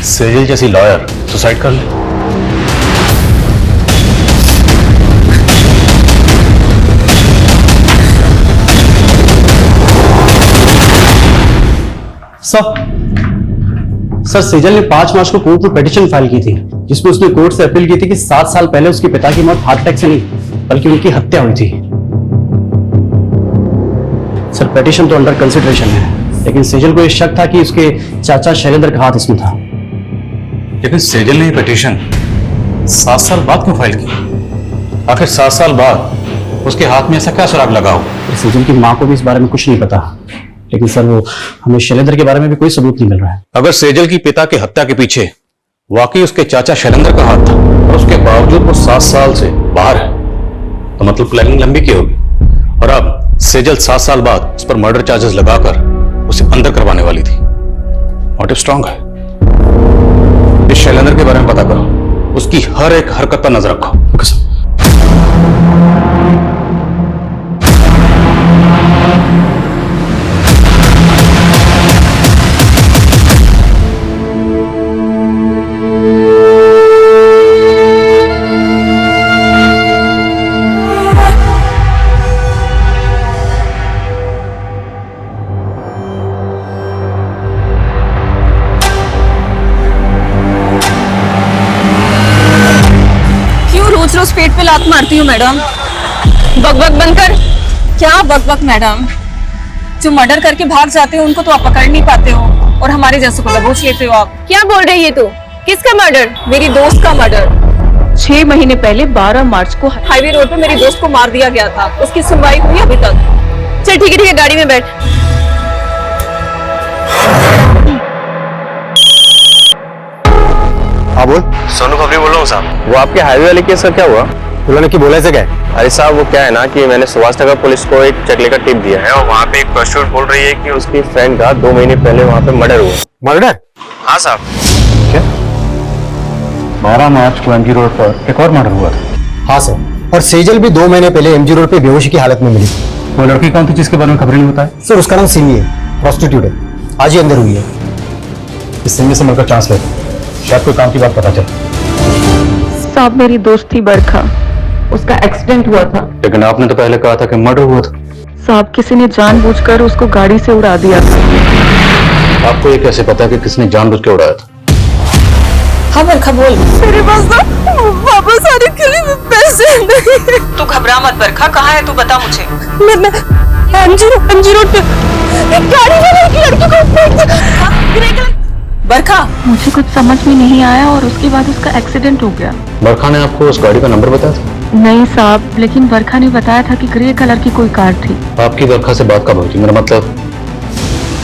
[SPEAKER 21] सेजल जैसी लॉयर सुसाइड कर ले? सर, सेजल ने 5 मार्च को कोर्ट में पिटीशन फाइल की थी, जिसमें उसने कोर्ट से अपील की थी कि 7 साल पहले उसके पिता की मौत हार्ट अटैक से नहीं बल्कि उनकी हत्या हुई थी। सर, पिटीशन तो अंडर कंसिडरेशन है, लेकिन सेजल को यह शक था कि उसके चाचा शैलेंद्र का हाथ इसमें था। लेकिन सेजल ने यह पिटीशन 7 साल बाद क्यों फाइल की? आखिर 7 साल बाद उसके हाथ में ऐसा क्या सुराग लगा हो? सेजल की मां को भी इस बारे में कुछ नहीं पता, लेकिन सर वो हमें शैलेंद्र के बारे में भी कोई सबूत नहीं मिल रहा है। अगर सेजल की पिता की हत्या के पीछे वाकई उसके चाचा शैलेंद्र का हाथ था और उसके बावजूद वो 7 साल से बाहर है, तो मतलब प्लानिंग लंबी की होगी। और अब सेजल 7 साल बाद उस पर मर्डर चार्जेस लगाकर उसे अंदर करवाने वाली थी। मोटिव स्ट्रांग है। इस शैलेंद्र के बारे में पता करो, उसकी हर एक हरकत पर नजर रखो। Okay sir.
[SPEAKER 2] रोज पेट पे लात मारती हूँ मैडम। बकबक बनकर क्या बकबक मैडम? जो मर्डर करके भाग जाते हो उनको तो आप पकड़ नहीं पाते हो, और हमारे जैसे को दबोच लेते हो आप। क्या बोल रही है तू? किसका मर्डर? मेरी दोस्त का मर्डर। 6 महीने पहले 12 मार्च को हाईवे रोड पे मेरी दोस्त को मार दिया गया था। उसकी सुनवाई हुई अभी तक? चल ठीक है, गाड़ी में बैठ।
[SPEAKER 19] हाँ बोल।
[SPEAKER 12] सोनू खबरी बोल रहा हूँ साहब। वो आपके हाईवे वाले केस का क्या हुआ?
[SPEAKER 19] उन्होंने की बोला से क्या?
[SPEAKER 12] अरे साहब, वो क्या है ना कि मैंने सुभाष नगर पुलिस को एक चकले का टिप दिया है, और वहाँ पे एक प्रोस्टिट्यूट बोल रही है कि उसकी फ्रेंड का 2 महीने पहले वहाँ पे मर्डर हुआ।
[SPEAKER 19] मर्डर?
[SPEAKER 12] हाँ साहब।
[SPEAKER 21] क्या 12 मार्च को एमजी रोड पर एक और मर्डर हुआ था?
[SPEAKER 22] हाँ सर, और सेजल भी 2 महीने पहले एमजी रोड पे बेहोशी की हालत में मिली।
[SPEAKER 21] वो लड़की कौन थी जिसके बारे में खबर नहीं होता है?
[SPEAKER 22] सर उसका नाम सिमी है, प्रोस्टिट्यूट है, आज ही अंदर हुई है।
[SPEAKER 21] इस सिमी से मिलकर चांस लेते, शायद कोई काम की बात पता चले।
[SPEAKER 8] साहब मेरी दोस्त थी बरखा, उसका एक्सीडेंट हुआ था।
[SPEAKER 21] लेकिन आपने तो पहले कहा था कि मर्डर हुआ था।
[SPEAKER 8] साहब किसी ने जानबूझकर उसको गाड़ी से उड़ा दिया था।
[SPEAKER 21] आपको ये कैसे पता है कि किसने जानबूझ के उड़ाया था?
[SPEAKER 2] हाँ बरखा बोल। मेरे पास तो वापस आने के लिए पैसे नहीं। तू घबरा मत बरखा, कहाँ है तू बता मुझे। मैं एमजी रोड पे गाड़ी में एक लड़की को बरखा।
[SPEAKER 8] मुझे कुछ समझ में नहीं आया और उसके बाद उसका एक्सीडेंट हो गया।
[SPEAKER 21] बरखा ने आपको उस गाड़ी का नंबर बताया था?
[SPEAKER 8] नहीं साहब, लेकिन बरखा ने बताया था कि ग्रे कलर की कोई कार थी।
[SPEAKER 21] आपकी बरखा से बात कब हुई थी? मेरा मतलब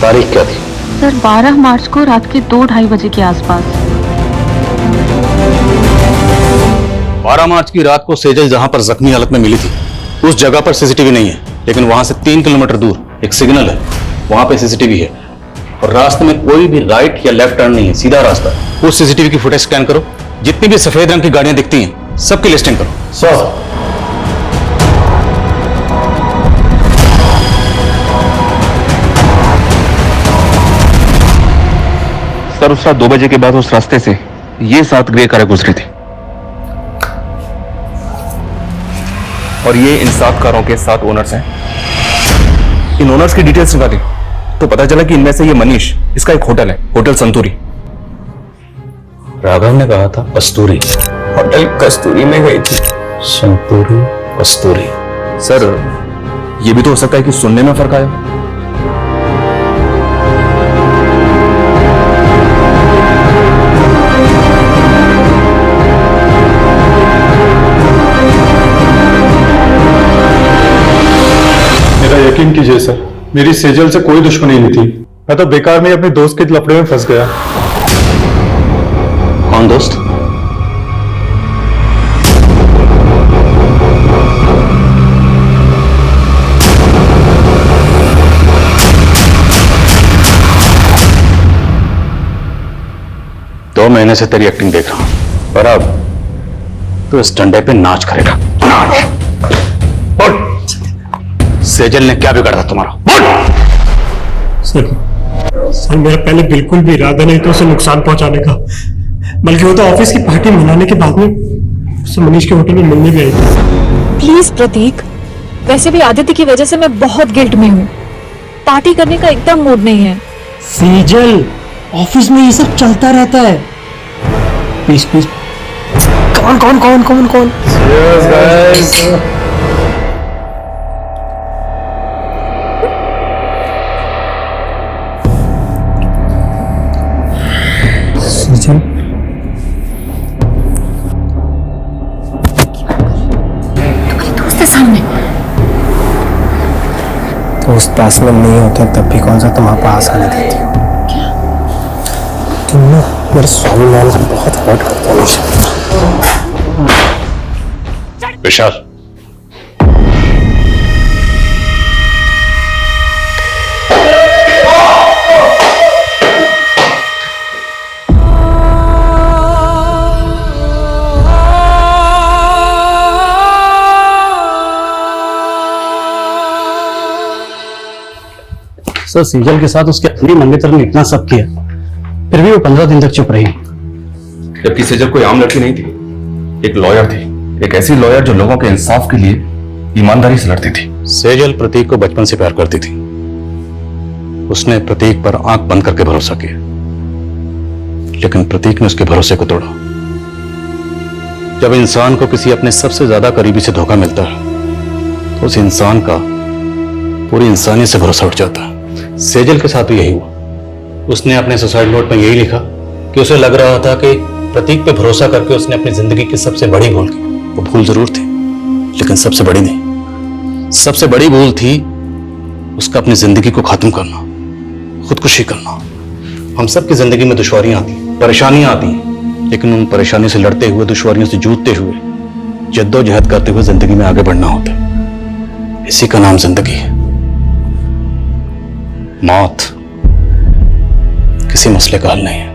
[SPEAKER 21] तारीख क्या थी?
[SPEAKER 8] सर 12 मार्च को रात के 2-2:30 बजे के आसपास।
[SPEAKER 21] 12 मार्च की रात को सेजल जहां पर जख्मी हालत में मिली थी, उस जगह पर सीसीटीवी नहीं है, लेकिन वहां से 3 किलोमीटर दूर एक सिग्नल है, वहां पे सीसीटीवी है। और रास्ते में कोई भी राइट या लेफ्ट टर्न नहीं है, सीधा रास्ता है। उस सीसीटीवी की फुटेज स्कैन करो, जितनी भी सफेद रंग की गाड़ियां दिखती हैं सबकी लिस्टिंग करो।
[SPEAKER 14] सर उस रात 2 बजे के बाद उस रास्ते से ये 7 ग्रे कारें गुजरी थी, और ये इन 7 कारों के 7 ओनर्स हैं। इन ओनर्स की डिटेल्स निकाली तो पता चला कि इनमें से ये मनीष, इसका एक होटल है, होटल संतूरी।
[SPEAKER 21] राघव ने कहा था कस्तूरी,
[SPEAKER 5] होटल कस्तूरी में गई थी।
[SPEAKER 21] संतूरी कस्तूरी।
[SPEAKER 14] सर ये भी तो हो सकता है कि सुनने में फर्क आया।
[SPEAKER 4] यकीन कीजिए सर, मेरी सेजल से कोई दुश्मनी नहीं थी। मैं तो बेकार में अपने दोस्त के लफड़े में फंस गया।
[SPEAKER 21] कौन दोस्त? दो महीने से तेरी एक्टिंग देख रहा हूं, और अब तो इस डंडे पे नाच करेगा। सेजल ने क्या बिगाड़ा था तुम्हारा?
[SPEAKER 11] सर मेरा पहले बिल्कुल भी इरादा नहीं था उसे नुकसान पहुंचाने का, बल्कि वो तो ऑफिस की पार्टी मनाने के बाद में उसे मनीष के होटल में मिलने भी आई थी।
[SPEAKER 16] प्लीज प्रतीक, वैसे भी आदित्य की वजह से मैं बहुत गिल्ट में हूँ। पार्टी करने का एकदम मूड नहीं है।
[SPEAKER 11] सेजल, ऑफिस में ये सब चलता रहता है। Please please. कौन कौन कौन कौन कौन? सेजल,
[SPEAKER 3] दोस्त सामने
[SPEAKER 17] दोस्त पास में नहीं होते तब भी कौन सा तुम पास आने देती हो? तुम ना मेरे स्वाभिमान को बहुत हर्ट करते हो।
[SPEAKER 21] विशाल,
[SPEAKER 17] सर सेजल के साथ उसके अपनी मंगेतर ने इतना सब किया, फिर भी वो 15 दिन तक चुप रही।
[SPEAKER 14] जबकि सेजल कोई आम लड़की नहीं थी, एक लॉयर थी, एक ऐसी लॉयर जो लोगों के इंसाफ के लिए ईमानदारी से लड़ती थी।
[SPEAKER 21] सेजल प्रतीक को बचपन से प्यार करती थी। उसने प्रतीक पर आंख बंद करके भरोसा किया, लेकिन प्रतीक ने उसके भरोसे को तोड़ा। जब इंसान को किसी अपने सबसे ज्यादा करीबी से धोखा मिलता है तो उस इंसान का पूरी इंसानियत से भरोसा उठ जाता है। सेजल के साथ भी यही हुआ। उसने अपने सुसाइड नोट में यही लिखा कि उसे लग रहा था कि प्रतीक पे भरोसा करके उसने अपनी जिंदगी की सबसे बड़ी भूल की। वो भूल जरूर थी, लेकिन सबसे बड़ी नहीं। सबसे बड़ी भूल थी उसका अपनी जिंदगी को खत्म करना, खुदकुशी करना। हम सबकी जिंदगी में दुश्वारियां आती, परेशानियां आती हैं, लेकिन उन परेशानियों से लड़ते हुए, दुश्वारियों से जूझते हुए, जद्दोजहद करते हुए जिंदगी में आगे बढ़ना होता है। इसी का नाम जिंदगी है। मौत किसी मसले का हल नहीं है।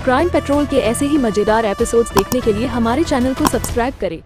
[SPEAKER 23] क्राइम पेट्रोल के ऐसे ही मजेदार एपिसोड्स देखने के लिए हमारे चैनल को सब्सक्राइब करें